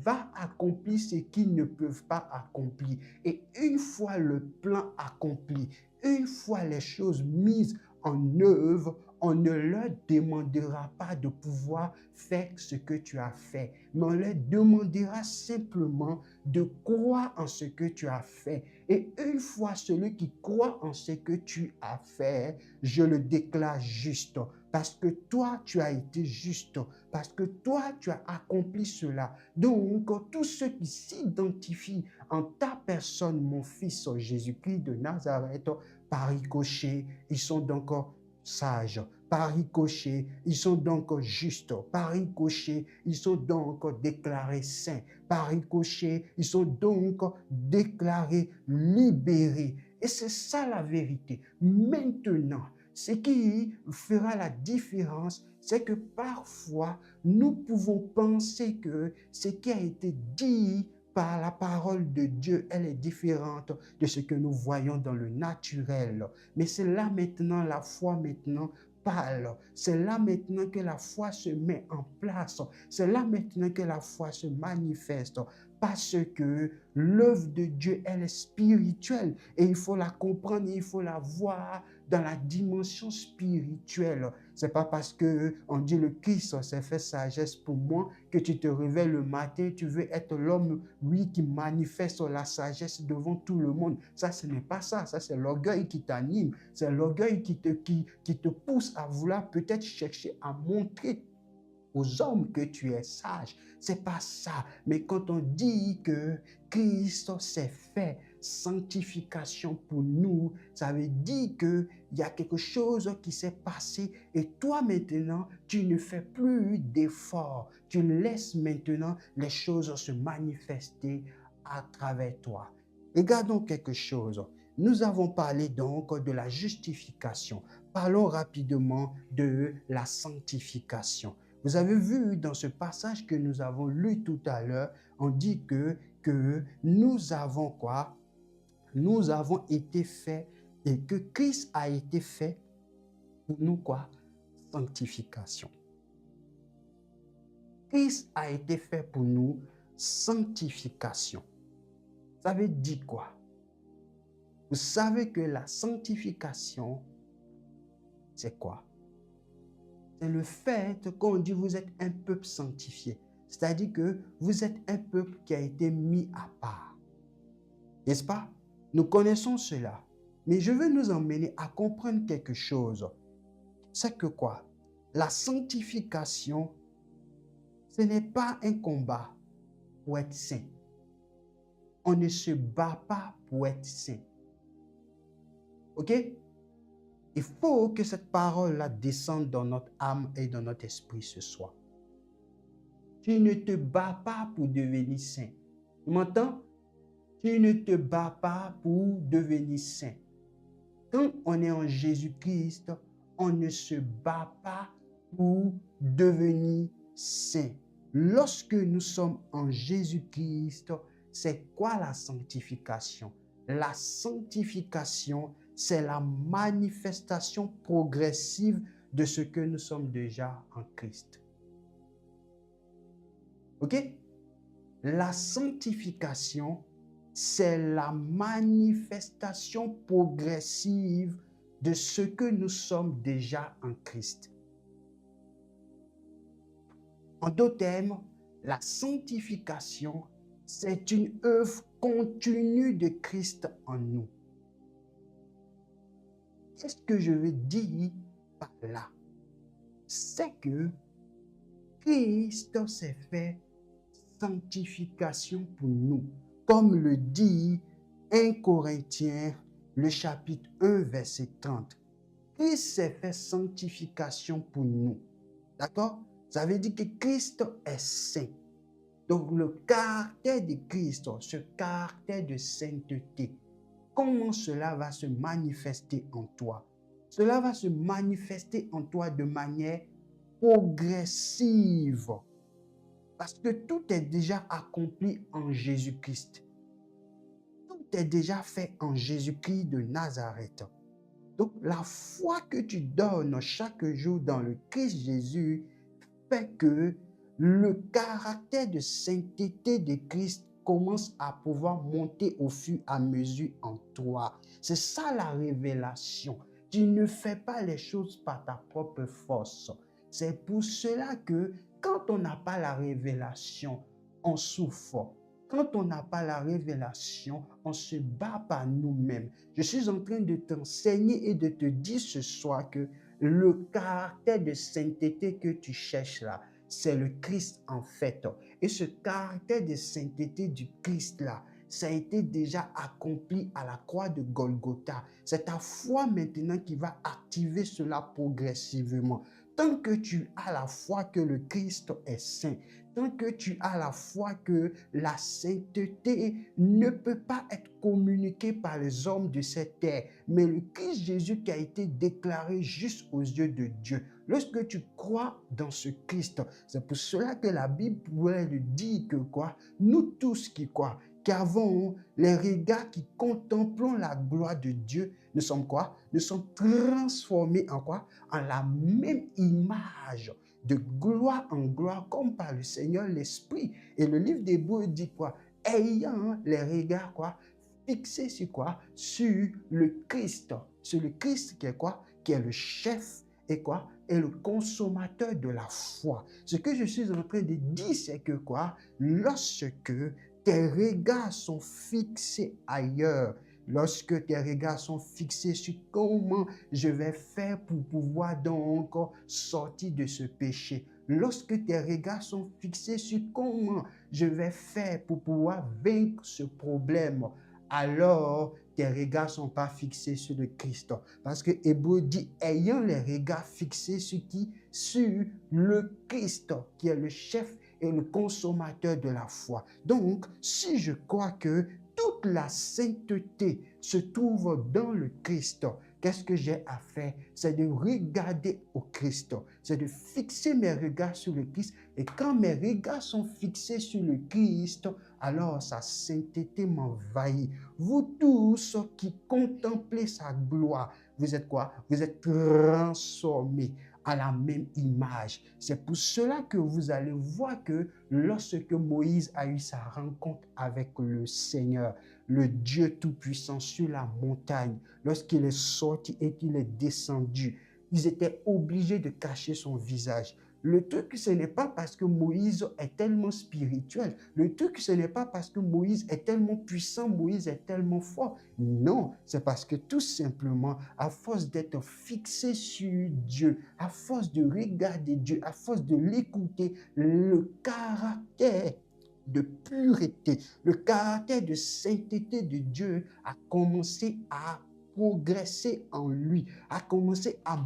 va accomplir ce qu'ils ne peuvent pas accomplir. Et une fois le plan accompli, une fois les choses mises en œuvre, on ne leur demandera pas de pouvoir faire ce que tu as fait, mais on leur demandera simplement de croire en ce que tu as fait. Et une fois celui qui croit en ce que tu as fait, je le déclare juste. Parce que toi, tu as été juste. Parce que toi, tu as accompli cela. Donc, tous ceux qui s'identifient en ta personne, mon fils Jésus-Christ de Nazareth, par ricochet, ils sont donc sages. par ricochet, ils sont donc justes. Par ricochet, ils sont donc déclarés saints. Par ricochet, ils sont donc déclarés libérés. Et c'est ça la vérité. Maintenant, ce qui fera la différence, c'est que parfois, nous pouvons penser que ce qui a été dit par la parole de Dieu, elle est différente de ce que nous voyons dans le naturel. Mais c'est là maintenant, la foi maintenant parle. C'est là maintenant que la foi se met en place. C'est là maintenant que la foi se manifeste. Parce que l'œuvre de Dieu, elle est spirituelle. Et il faut la comprendre, il faut la voir dans la dimension spirituelle. C'est pas parce que on dit le Christ s'est fait sagesse pour moi que tu te réveilles le matin, tu veux être l'homme, oui, qui manifeste la sagesse devant tout le monde. Ça, ce n'est pas ça. Ça, c'est l'orgueil qui t'anime. C'est l'orgueil qui te pousse à vouloir peut-être chercher à montrer aux hommes que tu es sage. C'est pas ça. Mais quand on dit que Christ s'est fait sanctification pour nous, ça veut dire qu'il y a quelque chose qui s'est passé et toi maintenant, tu ne fais plus d'efforts. Tu laisses maintenant les choses se manifester à travers toi. Regardons quelque chose. Nous avons parlé donc de la justification. Parlons rapidement de la sanctification. Vous avez vu dans ce passage que nous avons lu tout à l'heure, on dit que nous avons quoi? Nous avons été faits et que Christ a été fait pour nous quoi? Sanctification. Christ a été fait pour nous sanctification. Ça veut dire quoi? Vous savez que la sanctification, c'est quoi? C'est le fait qu'on dit vous êtes un peuple sanctifié. C'est-à-dire que vous êtes un peuple qui a été mis à part. N'est-ce pas? Nous connaissons cela. Mais je veux nous emmener à comprendre quelque chose. C'est que quoi? La sanctification, ce n'est pas un combat pour être saint. On ne se bat pas pour être saint. OK? Il faut que cette parole-là descende dans notre âme et dans notre esprit ce soir. Tu ne te bats pas pour devenir saint. Tu m'entends? Tu ne te bats pas pour devenir saint. Quand on est en Jésus-Christ, on ne se bat pas pour devenir saint. Lorsque nous sommes en Jésus-Christ, c'est quoi la sanctification? La sanctification, c'est la manifestation progressive de ce que nous sommes déjà en Christ. OK? La sanctification, c'est la manifestation progressive de ce que nous sommes déjà en Christ. En d'autres termes, la sanctification, c'est une œuvre continue de Christ en nous. Qu'est-ce que je veux dire par là? C'est que Christ s'est fait sanctification pour nous. Comme le dit 1 Corinthiens, le chapitre 1, verset 30. Christ s'est fait sanctification pour nous. D'accord? Ça veut dire que Christ est saint. Donc le caractère de Christ, ce caractère de sainteté, comment cela va se manifester en toi? Cela va se manifester en toi de manière progressive. Parce que tout est déjà accompli en Jésus-Christ. Tout est déjà fait en Jésus-Christ de Nazareth. Donc la foi que tu donnes chaque jour dans le Christ Jésus fait que le caractère de sainteté de Christ commence à pouvoir monter au fur et à mesure en toi. C'est ça la révélation. Tu ne fais pas les choses par ta propre force. C'est pour cela que quand on n'a pas la révélation, on souffre. Quand on n'a pas la révélation, on se bat par nous-mêmes. Je suis en train de t'enseigner et de te dire ce soir que le caractère de sainteté que tu cherches là, c'est le Christ en fait. Et ce caractère de sainteté du Christ là, ça a été déjà accompli à la croix de Golgotha. C'est ta foi maintenant qui va activer cela progressivement. Tant que tu as la foi que le Christ est saint, tant que tu as la foi que la sainteté ne peut pas être communiquée par les hommes de cette terre, mais le Christ Jésus qui a été déclaré juste aux yeux de Dieu. Lorsque tu crois dans ce Christ, c'est pour cela que la Bible pourrait le dire que quoi? Nous tous qui quoi? Qui avons les regards qui contemplons la gloire de Dieu, nous sommes quoi? Nous sommes transformés en quoi? En la même image, de gloire en gloire, comme par le Seigneur l'Esprit. Et le livre d'Hébreux dit quoi? Ayant les regards quoi? Fixés sur quoi? Sur le Christ. Sur le Christ qui est quoi? Qui est le chef et quoi? Et le consommateur de la foi. Ce que je suis en train de dire, c'est que quoi? Lorsque tes regards sont fixés ailleurs, lorsque tes regards sont fixés sur comment je vais faire pour pouvoir donc sortir de ce péché, lorsque tes regards sont fixés sur comment je vais faire pour pouvoir vaincre ce problème, alors tes regards ne sont pas fixés sur le Christ. Parce que Hébreu dit, ayant les regards fixés sur qui? Sur le Christ, qui est le chef et le consommateur de la foi. Donc, si je crois que toute la sainteté se trouve dans le Christ, qu'est-ce que j'ai à faire? C'est de regarder au Christ. C'est de fixer mes regards sur le Christ. Et quand mes regards sont fixés sur le Christ, alors sa sainteté m'envahit. Vous tous qui contemplez sa gloire, vous êtes quoi? Vous êtes transformés à la même image. C'est pour cela que vous allez voir que lorsque Moïse a eu sa rencontre avec le Seigneur, le Dieu Tout-Puissant sur la montagne, lorsqu'il est sorti et qu'il est descendu, ils étaient obligés de cacher son visage. Le truc, ce n'est pas parce que Moïse est tellement spirituel. Le truc, ce n'est pas parce que Moïse est tellement puissant, Moïse est tellement fort. Non, c'est parce que tout simplement, à force d'être fixé sur Dieu, à force de regarder Dieu, à force de l'écouter, le caractère de pureté, le caractère de sainteté de Dieu a commencé à progresser en lui, a commencé à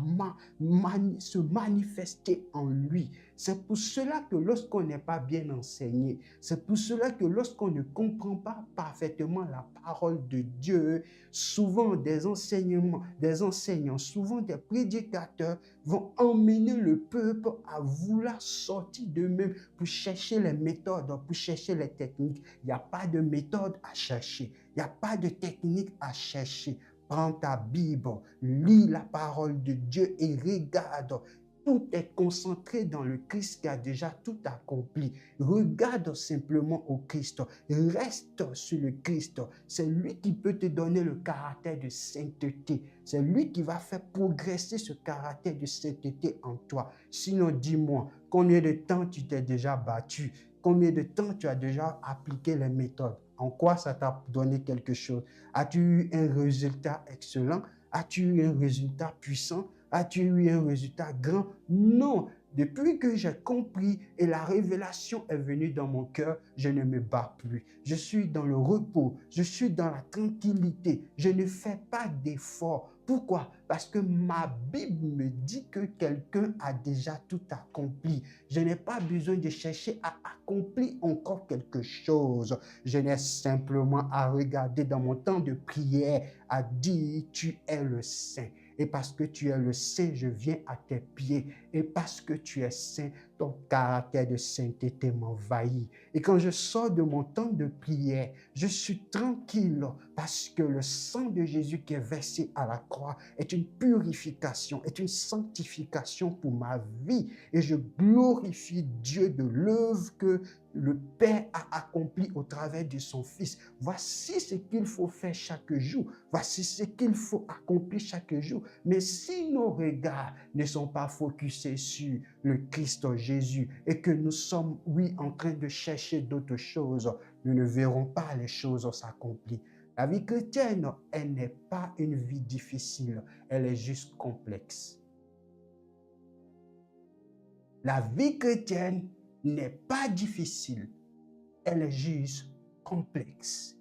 se manifester en lui. C'est pour cela que lorsqu'on n'est pas bien enseigné, c'est pour cela que lorsqu'on ne comprend pas parfaitement la parole de Dieu, souvent des enseignants, souvent des prédicateurs vont emmener le peuple à vouloir sortir d'eux-mêmes pour chercher les méthodes, pour chercher les techniques. Il n'y a pas de méthode à chercher, il n'y a pas de technique à chercher. Prends ta Bible, lis la parole de Dieu et regarde. Tout est concentré dans le Christ qui a déjà tout accompli. Regarde simplement au Christ. Reste sur le Christ. C'est lui qui peut te donner le caractère de sainteté. C'est lui qui va faire progresser ce caractère de sainteté en toi. Sinon, dis-moi, combien de temps tu t'es déjà battu? Combien de temps tu as déjà appliqué les méthodes? En quoi ça t'a donné quelque chose? As-tu eu un résultat excellent? As-tu eu un résultat puissant? As-tu eu un résultat grand? Non. Depuis que j'ai compris et la révélation est venue dans mon cœur, je ne me bats plus. Je suis dans le repos, je suis dans la tranquillité, je ne fais pas d'efforts. Pourquoi? Parce que ma Bible me dit que quelqu'un a déjà tout accompli. Je n'ai pas besoin de chercher à accomplir encore quelque chose. Je n'ai simplement à regarder dans mon temps de prière, à dire, tu es le Saint. Et parce que tu es le Saint, je viens à tes pieds. Et parce que tu es saint, ton caractère de sainteté m'envahit. Et quand je sors de mon temps de prière, je suis tranquille parce que le sang de Jésus qui est versé à la croix est une purification, est une sanctification pour ma vie. Et je glorifie Dieu de l'œuvre que le Père a accompli au travers de son Fils. Voici ce qu'il faut faire chaque jour. Voici ce qu'il faut accomplir chaque jour. Mais si nos regards ne sont pas focusés sur le Christ Jésus et que nous sommes, oui, en train de chercher d'autres choses, nous ne verrons pas les choses s'accomplir. La vie chrétienne, elle n'est pas une vie difficile, elle est juste complexe. La vie chrétienne n'est pas difficile, elle est juste complexe.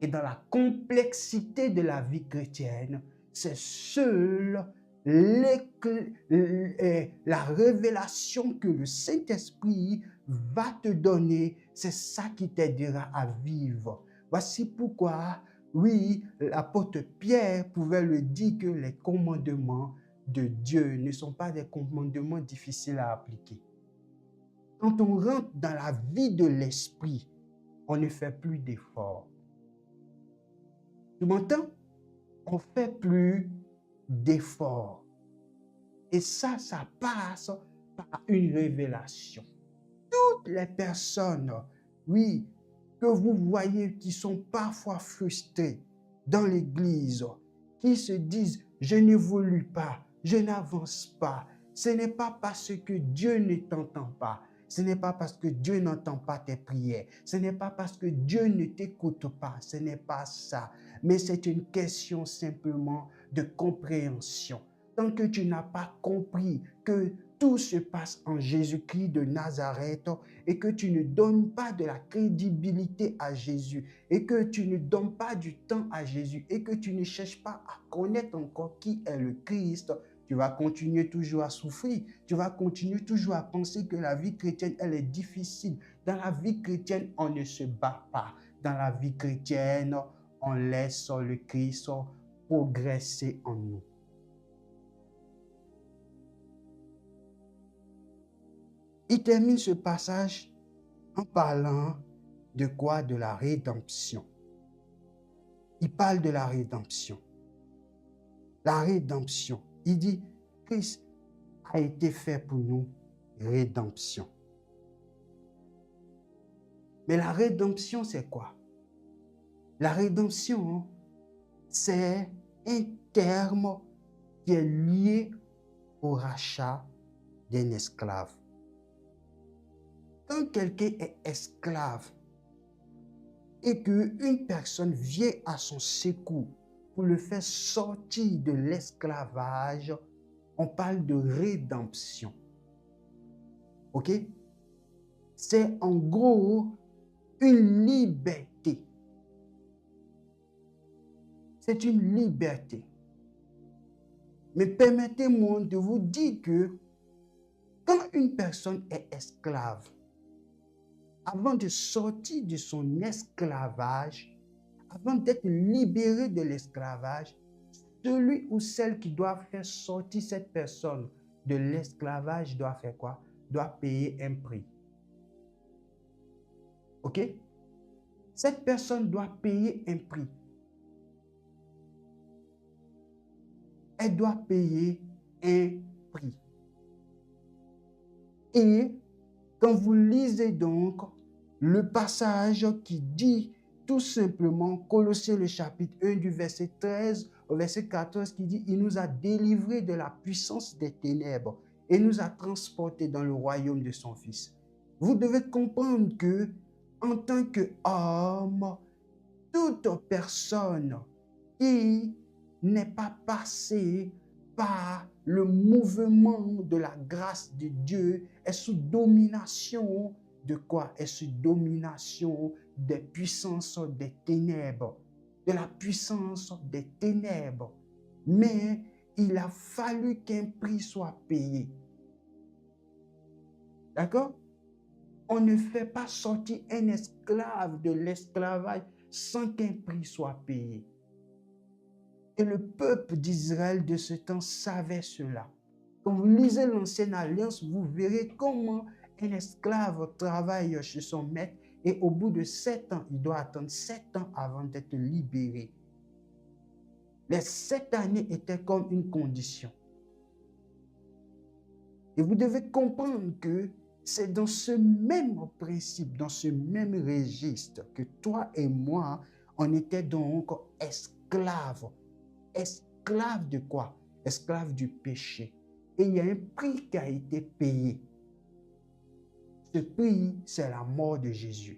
Et dans la complexité de la vie chrétienne, c'est seule la révélation que le Saint-Esprit va te donner, c'est ça qui t'aidera à vivre. Voici pourquoi, oui, l'apôtre Pierre pouvait le dire que les commandements de Dieu ne sont pas des commandements difficiles à appliquer. Quand on rentre dans la vie de l'esprit, on ne fait plus d'efforts. Tu m'entends? On ne fait plus d'efforts. Et ça passe par une révélation. Toutes les personnes, oui, que vous voyez qui sont parfois frustrées dans l'église, qui se disent, je n'évolue pas, je n'avance pas. Ce n'est pas parce que Dieu ne t'entend pas. Ce n'est pas parce que Dieu n'entend pas tes prières. Ce n'est pas parce que Dieu ne t'écoute pas. Ce n'est pas ça. Mais c'est une question simplement de compréhension. Tant que tu n'as pas compris que tout se passe en Jésus-Christ de Nazareth et que tu ne donnes pas de la crédibilité à Jésus et que tu ne donnes pas du temps à Jésus et que tu ne cherches pas à connaître encore qui est le Christ, tu vas continuer toujours à souffrir. Tu vas continuer toujours à penser que la vie chrétienne, elle est difficile. Dans la vie chrétienne, on ne se bat pas. Dans la vie chrétienne, on laisse le Christ progresser en nous. Il termine ce passage en parlant de quoi? De la rédemption. Il parle de la rédemption. La rédemption. Il dit, Christ a été fait pour nous rédemption. Mais la rédemption, c'est quoi? La rédemption, c'est un terme qui est lié au rachat d'un esclave. Quand quelqu'un est esclave et qu'une personne vient à son secours pour le faire sortir de l'esclavage, on parle de rédemption. OK? C'est en gros une liberté. C'est une liberté. Mais permettez-moi de vous dire que quand une personne est esclave, avant de sortir de son esclavage, avant d'être libéré de l'esclavage, celui ou celle qui doit faire sortir cette personne de l'esclavage doit faire quoi? Doit payer un prix. OK? Cette personne doit payer un prix. Elle doit payer un prix. Et quand vous lisez donc le passage qui dit tout simplement, Colossiens le chapitre 1 du verset 13 au verset 14 qui dit, il nous a délivrés de la puissance des ténèbres et nous a transportés dans le royaume de son Fils. Vous devez comprendre que en tant qu'homme, toute personne qui n'est pas passée par le mouvement de la grâce de Dieu est sous domination de quoi? Est sous domination des puissances des ténèbres, de la puissance des ténèbres. Mais il a fallu qu'un prix soit payé. D'accord? On ne fait pas sortir un esclave de l'esclavage sans qu'un prix soit payé. Et le peuple d'Israël de ce temps savait cela. Quand vous lisez l'Ancienne Alliance, vous verrez comment un esclave travaille chez son maître et au bout de 7 ans, il doit attendre 7 ans avant d'être libéré. Les 7 années étaient comme une condition. Et vous devez comprendre que c'est dans ce même principe, dans ce même registre que toi et moi, on était donc esclaves. Esclaves de quoi? Esclaves du péché. Et il y a un prix qui a été payé. Ce prix, c'est la mort de Jésus.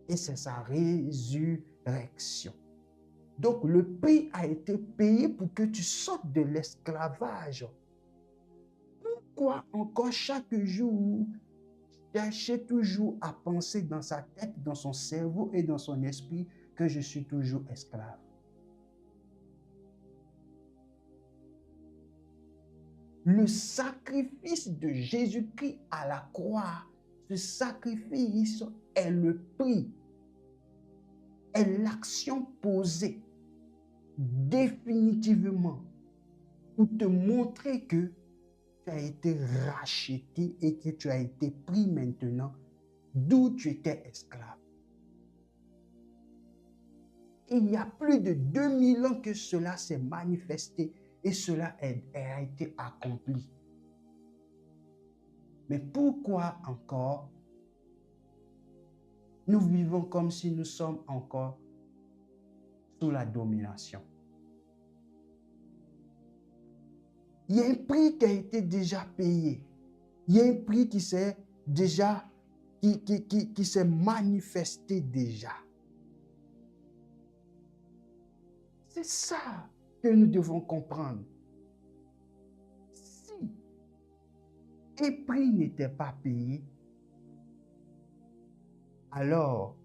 Et c'est sa résurrection. Donc, le prix a été payé pour que tu sortes de l'esclavage. Pourquoi encore chaque jour chercher toujours à penser dans sa tête, dans son cerveau et dans son esprit que je suis toujours esclave. Le sacrifice de Jésus-Christ à la croix, ce sacrifice est le prix, est l'action posée définitivement pour te montrer que tu as été racheté et que tu as été pris maintenant d'où tu étais esclave. Et il y a plus de 2000 ans que cela s'est manifesté et cela a été accompli. Mais pourquoi encore nous vivons comme si nous sommes encore sous la domination? Il y a un prix qui a été déjà payé. Il y a un prix qui s'est déjà, qui s'est manifesté déjà. C'est ça que nous devons comprendre. Si un prix n'était pas payé, alors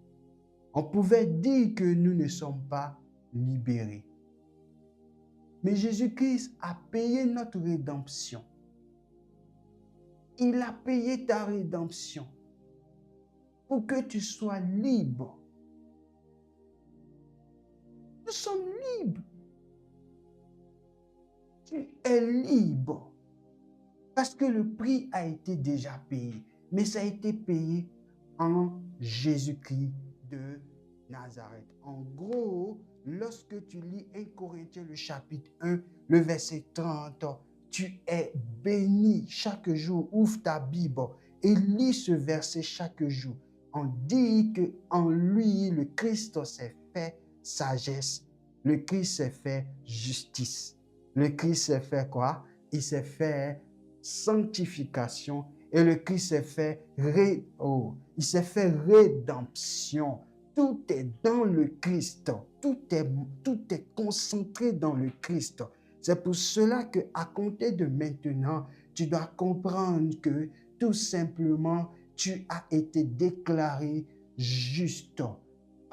on pouvait dire que nous ne sommes pas libérés. Mais Jésus-Christ a payé notre rédemption. Il a payé ta rédemption pour que tu sois libre. Nous sommes libres. Tu es libre. Parce que le prix a été déjà payé. Mais ça a été payé en Jésus-Christ de Nazareth. En gros, lorsque tu lis 1 Corinthiens, le chapitre 1, le verset 30, tu es béni chaque jour. Ouvre ta Bible et lis ce verset chaque jour. On dit qu'en lui, le Christ s'est fait sagesse. Le Christ s'est fait justice. Le Christ s'est fait quoi? Il s'est fait sanctification. Et le Christ s'est fait il s'est fait rédemption. Tout est dans le Christ. Tout est concentré dans le Christ. C'est pour cela qu'à compter de maintenant, tu dois comprendre que tout simplement, tu as été déclaré juste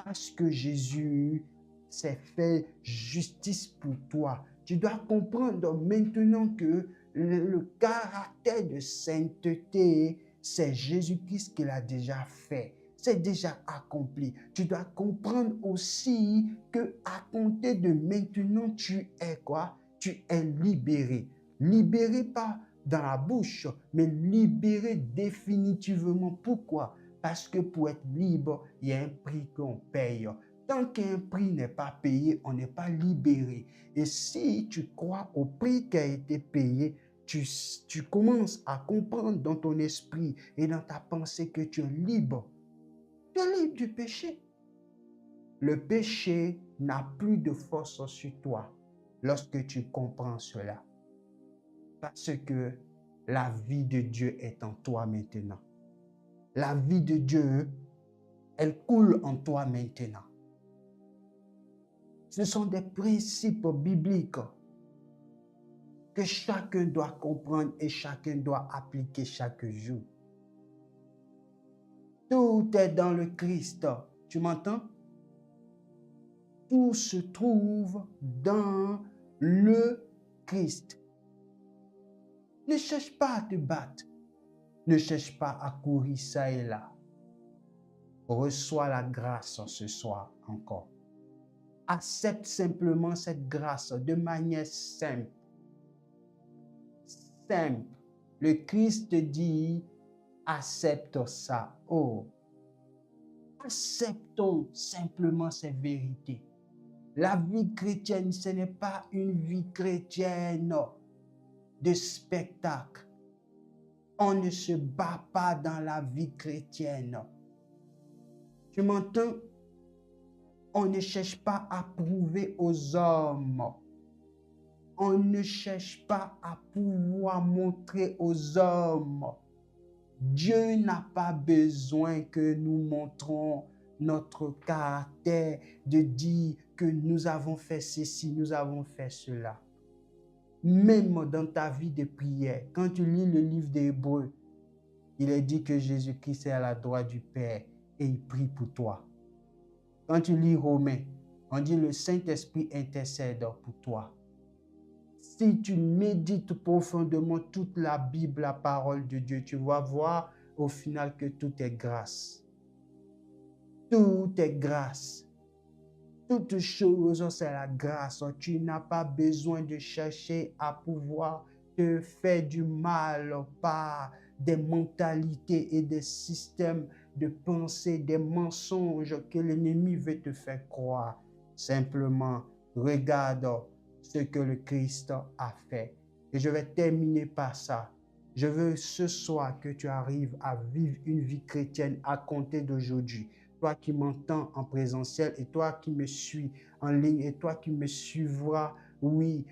parce que Jésus s'est fait justice pour toi. Tu dois comprendre maintenant que le caractère de sainteté, c'est Jésus-Christ qui l'a déjà fait. C'est déjà accompli. Tu dois comprendre aussi que à compter de maintenant, tu es quoi? Tu es libéré. Libéré pas dans la bouche, mais libéré définitivement. Pourquoi? Parce que pour être libre, il y a un prix qu'on paye. Tant qu'un prix n'est pas payé, on n'est pas libéré. Et si tu crois au prix qui a été payé, tu commences à comprendre dans ton esprit et dans ta pensée que tu es libre. Tu es libre du péché. Le péché n'a plus de force sur toi lorsque tu comprends cela. Parce que la vie de Dieu est en toi maintenant. La vie de Dieu, elle coule en toi maintenant. Ce sont des principes bibliques que chacun doit comprendre et chacun doit appliquer chaque jour. Tout est dans le Christ. Tu m'entends? Tout se trouve dans le Christ. Ne cherche pas à te battre. Ne cherche pas à courir ça et là. Reçois la grâce ce soir encore. Accepte simplement cette grâce de manière simple. Simple. Le Christ dit, accepte ça. Oh, acceptons simplement ces vérités. La vie chrétienne, ce n'est pas une vie chrétienne de spectacle. On ne se bat pas dans la vie chrétienne. Tu m'entends? On ne cherche pas à prouver aux hommes. On ne cherche pas à pouvoir montrer aux hommes. Dieu n'a pas besoin que nous montrons notre caractère, de dire que nous avons fait ceci, nous avons fait cela. Même dans ta vie de prière, quand tu lis le livre des Hébreux, il est dit que Jésus-Christ est à la droite du Père et il prie pour toi. Quand tu lis Romains, on dit le Saint-Esprit intercède pour toi. Si tu médites profondément toute la Bible, la parole de Dieu, tu vas voir au final que tout est grâce. Tout est grâce. Toute chose, c'est la grâce. Tu n'as pas besoin de chercher à pouvoir te faire du mal par des mentalités et des systèmes de pensée, des mensonges que l'ennemi veut te faire croire. Simplement, regarde ce que le Christ a fait. Et je vais terminer par ça. Je veux ce soir que tu arrives à vivre une vie chrétienne à compter d'aujourd'hui. Toi qui m'entends en présentiel et toi qui me suis en ligne et toi qui me suivras, oui,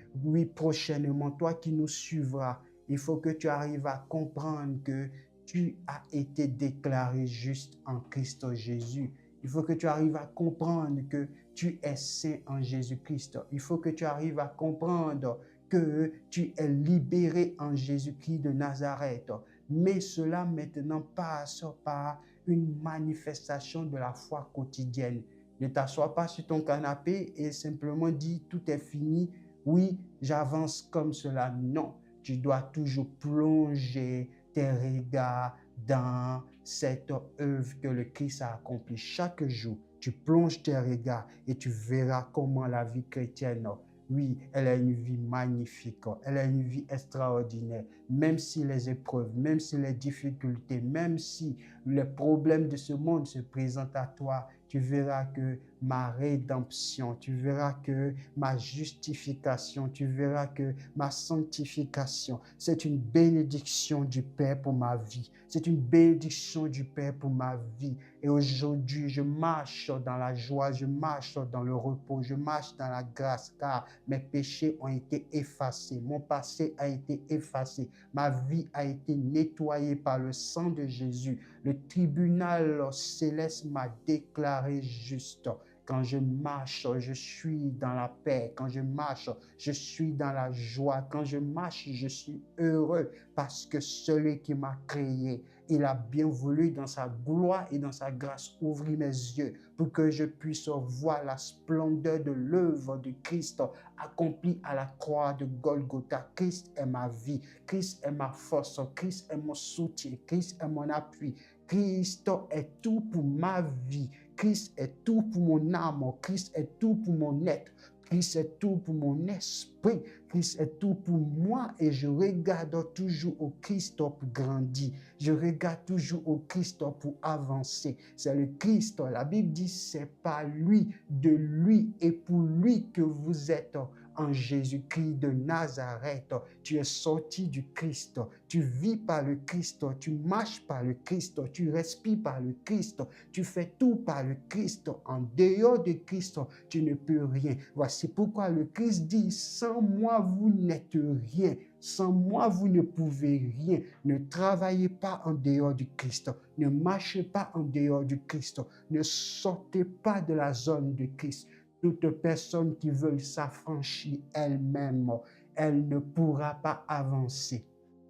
prochainement, toi qui nous suivras, il faut que tu arrives à comprendre que tu as été déclaré juste en Christ Jésus. Il faut que tu arrives à comprendre que tu es saint en Jésus-Christ. Il faut que tu arrives à comprendre que tu es libéré en Jésus-Christ de Nazareth. Mais cela maintenant passe par une manifestation de la foi quotidienne. Ne t'assois pas sur ton canapé et simplement dis tout est fini. Oui, j'avance comme cela. Non, tu dois toujours plonger tes regards dans cette œuvre que le Christ a accomplie chaque jour. Tu plonges tes regards et tu verras comment la vie chrétienne, oui, elle a une vie magnifique, elle a une vie extraordinaire. Même si les épreuves, même si les difficultés, même si les problèmes de ce monde se présentent à toi, tu verras que ma rédemption, tu verras que ma justification, tu verras que ma sanctification, c'est une bénédiction du Père pour ma vie. C'est une bénédiction du Père pour ma vie. Et aujourd'hui, je marche dans la joie, je marche dans le repos, je marche dans la grâce, car mes péchés ont été effacés, mon passé a été effacé, ma vie a été nettoyée par le sang de Jésus. Le tribunal céleste m'a déclaré juste. Quand je marche, je suis dans la paix. Quand je marche, je suis dans la joie. Quand je marche, je suis heureux parce que celui qui m'a créé, il a bien voulu dans sa gloire et dans sa grâce ouvrir mes yeux pour que je puisse voir la splendeur de l'œuvre de Christ accomplie à la croix de Golgotha. Christ est ma vie, Christ est ma force, Christ est mon soutien, Christ est mon appui. Christ est tout pour ma vie. Christ est tout pour mon âme. Christ est tout pour mon être. Christ est tout pour mon esprit. Christ est tout pour moi et je regarde toujours au Christ pour grandir. Je regarde toujours au Christ pour avancer. C'est le Christ. La Bible dit c'est par lui, de lui et pour lui que vous êtes en Jésus-Christ de Nazareth. Tu es sorti du Christ. Tu vis par le Christ. Tu marches par le Christ. Tu respires par le Christ. Tu fais tout par le Christ. En dehors de Christ, tu ne peux rien. Voici pourquoi le Christ dit, sans moi, vous n'êtes rien. Sans moi, vous ne pouvez rien. Ne travaillez pas en dehors du Christ. Ne marchez pas en dehors du Christ. Ne sortez pas de la zone de Christ. Toute personne qui veut s'affranchir elle-même, elle ne pourra pas avancer.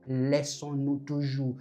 Laissons-nous toujours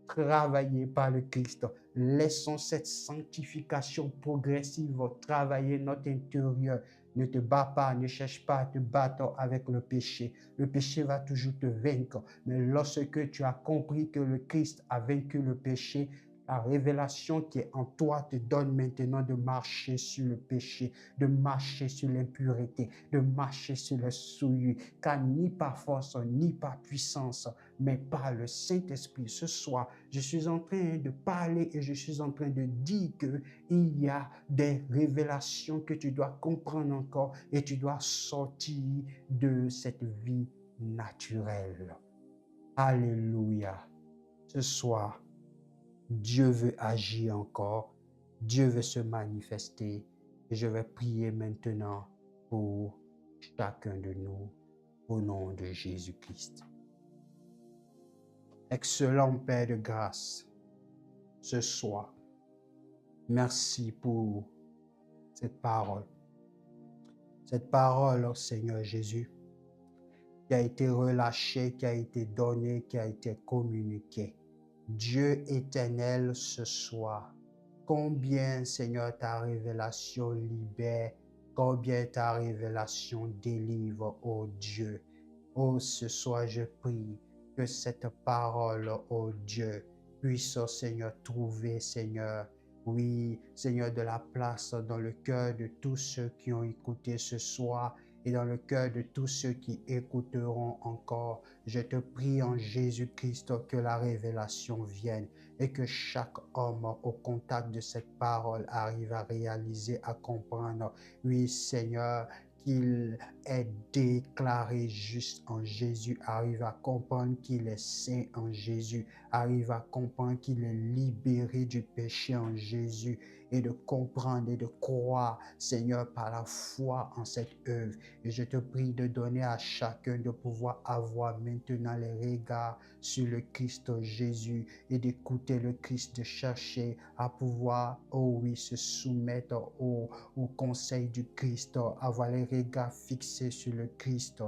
travailler par le Christ. Laissons cette sanctification progressive travailler notre intérieur. Ne te bats pas, ne cherche pas à te battre avec le péché. Le péché va toujours te vaincre. Mais lorsque tu as compris que le Christ a vaincu le péché, la révélation qui est en toi te donne maintenant de marcher sur le péché, de marcher sur l'impureté, de marcher sur les souillures, car ni par force, ni par puissance, mais par le Saint-Esprit. Ce soir, je suis en train de parler et je suis en train de dire qu'il y a des révélations que tu dois comprendre encore et tu dois sortir de cette vie naturelle. Alléluia. Ce soir, Dieu veut agir encore, Dieu veut se manifester et je vais prier maintenant pour chacun de nous au nom de Jésus-Christ. Excellent Père de grâce, ce soir, merci pour cette parole. Cette parole, Seigneur Jésus, qui a été relâchée, qui a été donnée, qui a été communiquée. Dieu éternel, ce soir, Combien, Seigneur, ta révélation libère, combien ta révélation délivre, ô Dieu. Oh, ce soir, je prie que cette parole, oh Dieu, puisse, oh Seigneur, trouver, Seigneur, oui, Seigneur, de la place dans le cœur de tous ceux qui ont écouté ce soir et dans le cœur de tous ceux qui écouteront encore. Je te prie en Jésus-Christ que la révélation vienne et que chaque homme au contact de cette parole arrive à réaliser, à comprendre. Oui, Seigneur, qu'il est déclaré juste en Jésus, arrive à comprendre qu'il est saint en Jésus, arrive à comprendre qu'il est libéré du péché en Jésus et de comprendre et de croire, Seigneur, par la foi en cette œuvre. Et je te prie de donner à chacun de pouvoir avoir maintenant les regards sur le Christ Jésus et d'écouter le Christ, de chercher à pouvoir, oh oui, se soumettre au conseil du Christ, avoir les regards fixés sur le Christ.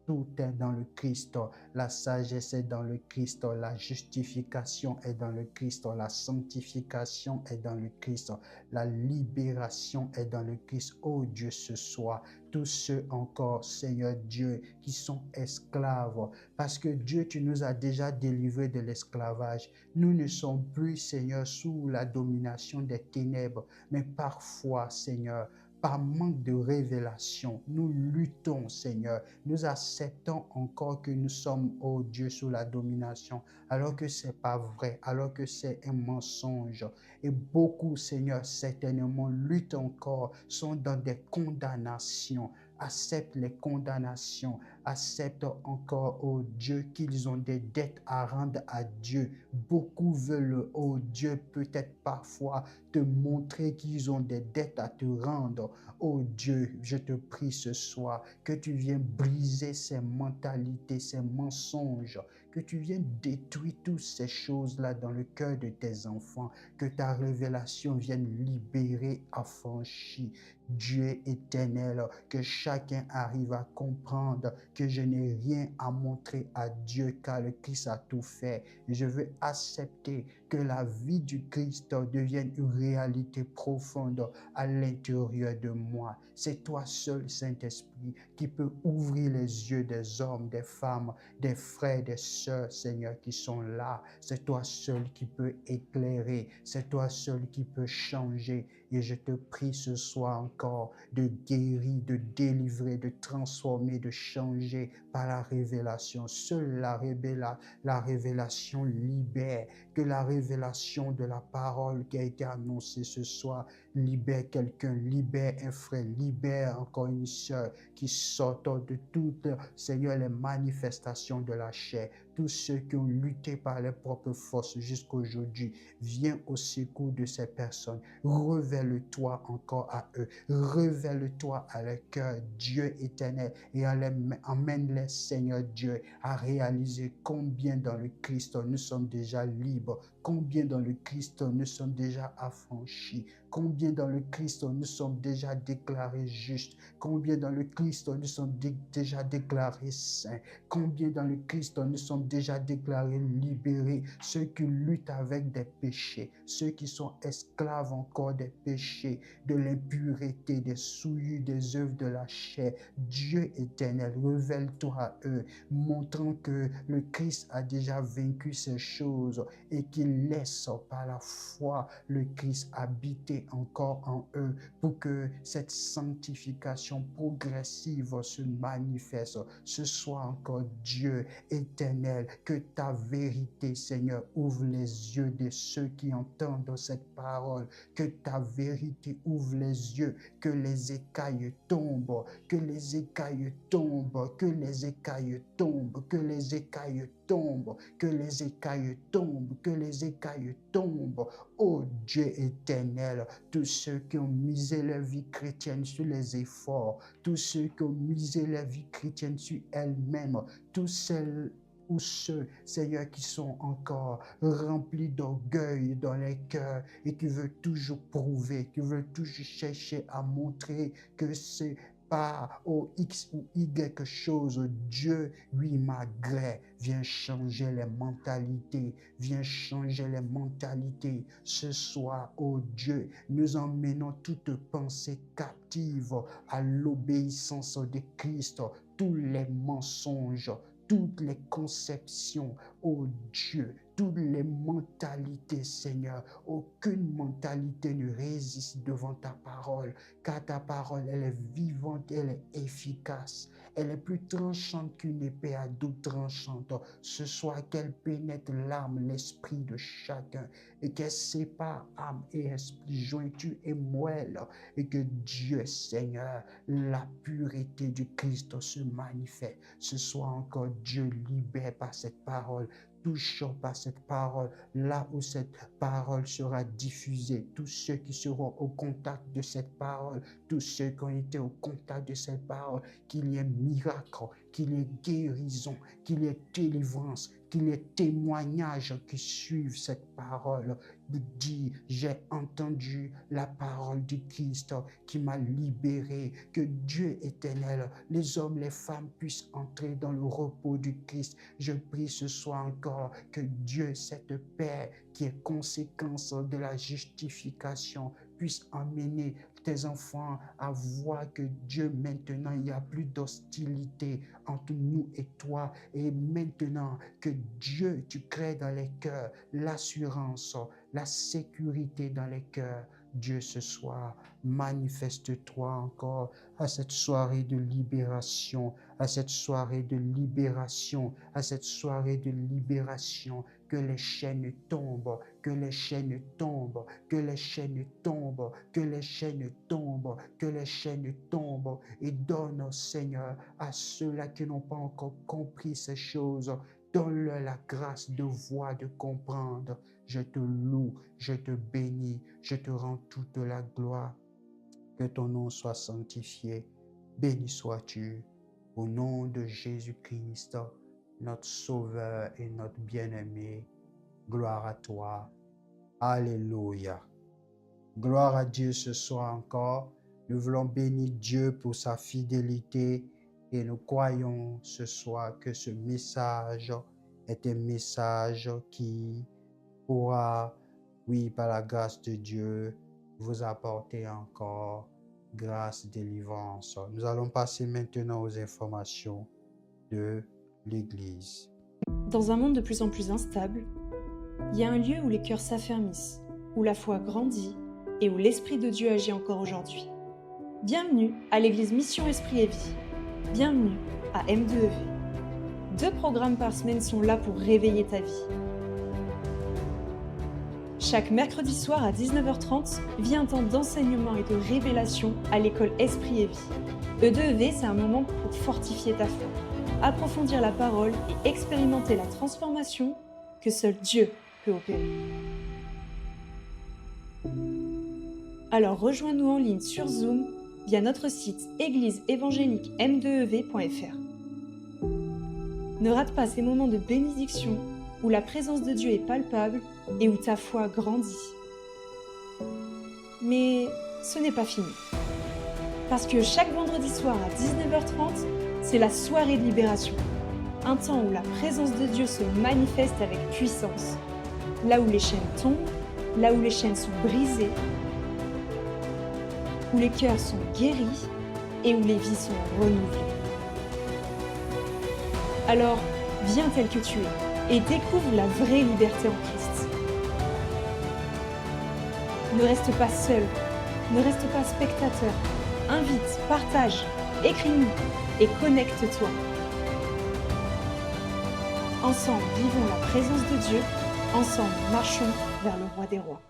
Tout est dans le Christ. La sagesse est dans le Christ. La justification est dans le Christ. La sanctification est dans le Christ. La libération est dans le Christ. Oh Dieu, ce soir, tous ceux encore, Seigneur Dieu, qui sont esclaves, parce que Dieu, tu nous as déjà délivrés de l'esclavage. Nous ne sommes plus, Seigneur, sous la domination des ténèbres, mais parfois, Seigneur, par manque de révélation, nous luttons, Seigneur. Nous acceptons encore que nous sommes, oh Dieu, sous la domination, alors que ce n'est pas vrai, alors que c'est un mensonge. Et beaucoup, Seigneur, certainement luttent encore, sont dans des condamnations, acceptent les condamnations, acceptent encore, oh Dieu, qu'ils ont des dettes à rendre à Dieu. Beaucoup veulent, oh Dieu, peut-être parfois te montrer qu'ils ont des dettes à te rendre. Oh Dieu, je te prie ce soir que tu viennes briser ces mentalités, ces mensonges, que tu viennes détruire toutes ces choses-là dans le cœur de tes enfants, que ta révélation vienne libérer, affranchir. Dieu éternel, que chacun arrive à comprendre que je n'ai rien à montrer à Dieu car le Christ a tout fait. Je veux accepter que la vie du Christ devienne une réalité profonde à l'intérieur de moi. C'est toi seul, Saint-Esprit, qui peut ouvrir les yeux des hommes, des femmes, des frères, des sœurs, Seigneur, qui sont là. C'est toi seul qui peut éclairer. C'est toi seul qui peut changer. Et je te prie ce soir encore de guérir, de délivrer, de transformer, de changer par la révélation. Seule la révélation libère. Que la révélation de la parole qui a été annoncée ce soir libère quelqu'un, libère un frère, libère encore une sœur qui sortent de toutes, Seigneur, les manifestations de la chair. Tous ceux qui ont lutté par leurs propres forces jusqu'à aujourd'hui, viens au secours de ces personnes. Révèle-toi encore à eux. Révèle-toi à leur cœur, Dieu éternel, et emmène-les, Seigneur Dieu, à réaliser combien dans le Christ nous sommes déjà libres, combien dans le Christ nous sommes déjà affranchis, combien dans le Christ nous sommes déjà déclarés justes, combien dans le Christ nous sommes déjà déclarés saints, combien dans le Christ nous sommes déjà déclarés libérés, ceux qui luttent avec des péchés, ceux qui sont esclaves encore des péchés, de l'impureté, des souillures, des œuvres de la chair. Dieu éternel, révèle-toi à eux, montrant que le Christ a déjà vaincu ces choses et qu'il laisse par la foi le Christ habiter encore en eux pour que cette sanctification progressive se manifeste. Ce soit encore Dieu éternel, que ta vérité, Seigneur, ouvre les yeux de ceux qui entendent cette parole, que ta vérité ouvre les yeux, que les écailles tombent, que les écailles tombent, que les écailles tombent, que les écailles tombent, que les écailles tombent, que les écailles tombent. Ô Dieu éternel, tous ceux qui ont misé leur vie chrétienne sur les efforts, tous ceux qui ont misé leur vie chrétienne sur elles-mêmes, tous celles ou ceux, Seigneur, qui sont encore remplis d'orgueil dans les cœurs et qui veulent toujours prouver, qui veulent toujours chercher à montrer que c'est par X ou Y chose, Dieu, lui, malgré, vient changer les mentalités, vient changer les mentalités. Ce soir, oh Dieu, nous emmenons toute pensée captive à l'obéissance de Christ, tous les mensonges, toutes les conceptions, oh Dieu, toutes les mentalités, Seigneur. Aucune mentalité ne résiste devant ta parole, car ta parole, elle est vivante, elle est efficace. Elle est plus tranchante qu'une épée à double tranchante. Ce soir, qu'elle pénètre l'âme, l'esprit de chacun, et qu'elle sépare âme et esprit, jointure et moelle, et que Dieu, Seigneur, la pureté du Christ se manifeste. Ce soir encore, Dieu libère par cette parole, touchant par cette parole, là où cette parole sera diffusée, tous ceux qui seront au contact de cette parole, tous ceux qui ont été au contact de cette parole, qu'il y ait miracle, qu'il y ait guérison, qu'il y ait délivrance, qu'il y ait témoignage qui suivent cette parole. Dit, j'ai entendu la parole du Christ qui m'a libéré, que Dieu éternel, les hommes, les femmes puissent entrer dans le repos du Christ. Je prie ce soir encore que Dieu, cette paix qui est conséquence de la justification, puisse emmener tes enfants à voir que Dieu, maintenant, il n'y a plus d'hostilité entre nous et toi. Et maintenant que Dieu, tu crées dans les cœurs l'assurance, la sécurité dans les cœurs. Dieu, ce soir, manifeste-toi encore à cette soirée de libération, à cette soirée de libération, à cette soirée de libération. Que les chaînes tombent, que les chaînes tombent, que les chaînes tombent, que les chaînes tombent, que les chaînes tombent. Et donne, Seigneur, à ceux-là qui n'ont pas encore compris ces choses, donne-leur la grâce de voir, de comprendre. Je te loue, je te bénis, je te rends toute la gloire. Que ton nom soit sanctifié. Béni sois-tu. Au nom de Jésus-Christ, notre Sauveur et notre bien-aimé. Gloire à toi. Alléluia. Gloire à Dieu ce soir encore. Nous voulons bénir Dieu pour sa fidélité et nous croyons ce soir que ce message est un message qui pourra, oui, par la grâce de Dieu, vous apporter encore grâce, délivrance. Nous allons passer maintenant aux informations de l'Église. Dans un monde de plus en plus instable, il y a un lieu où les cœurs s'affermissent, où la foi grandit et où l'Esprit de Dieu agit encore aujourd'hui. Bienvenue à l'Église Mission Esprit et Vie. Bienvenue à M2EV. 2 programmes par semaine sont là pour réveiller ta vie. Chaque mercredi soir à 19h30, vit un temps d'enseignement et de révélation à l'école Esprit et Vie. E2EV, c'est un moment pour fortifier ta foi, approfondir la parole et expérimenter la transformation que seul Dieu peut opérer. Alors rejoins-nous en ligne sur Zoom via notre site église-évangélique-m2ev.fr. Ne rate pas ces moments de bénédiction où la présence de Dieu est palpable et où ta foi grandit. Mais ce n'est pas fini. Parce que chaque vendredi soir à 19h30, c'est la soirée de libération. Un temps où la présence de Dieu se manifeste avec puissance. Là où les chaînes tombent, là où les chaînes sont brisées, où les cœurs sont guéris et où les vies sont renouvelées. Alors, viens tel que tu es et découvre la vraie liberté en Christ. Ne reste pas seul, ne reste pas spectateur. Invite, partage, écris-nous et connecte-toi. Ensemble, vivons la présence de Dieu. Ensemble, marchons vers le Roi des Rois.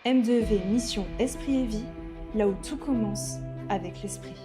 M2EV Mission Esprit et Vie, là où tout commence avec l'Esprit.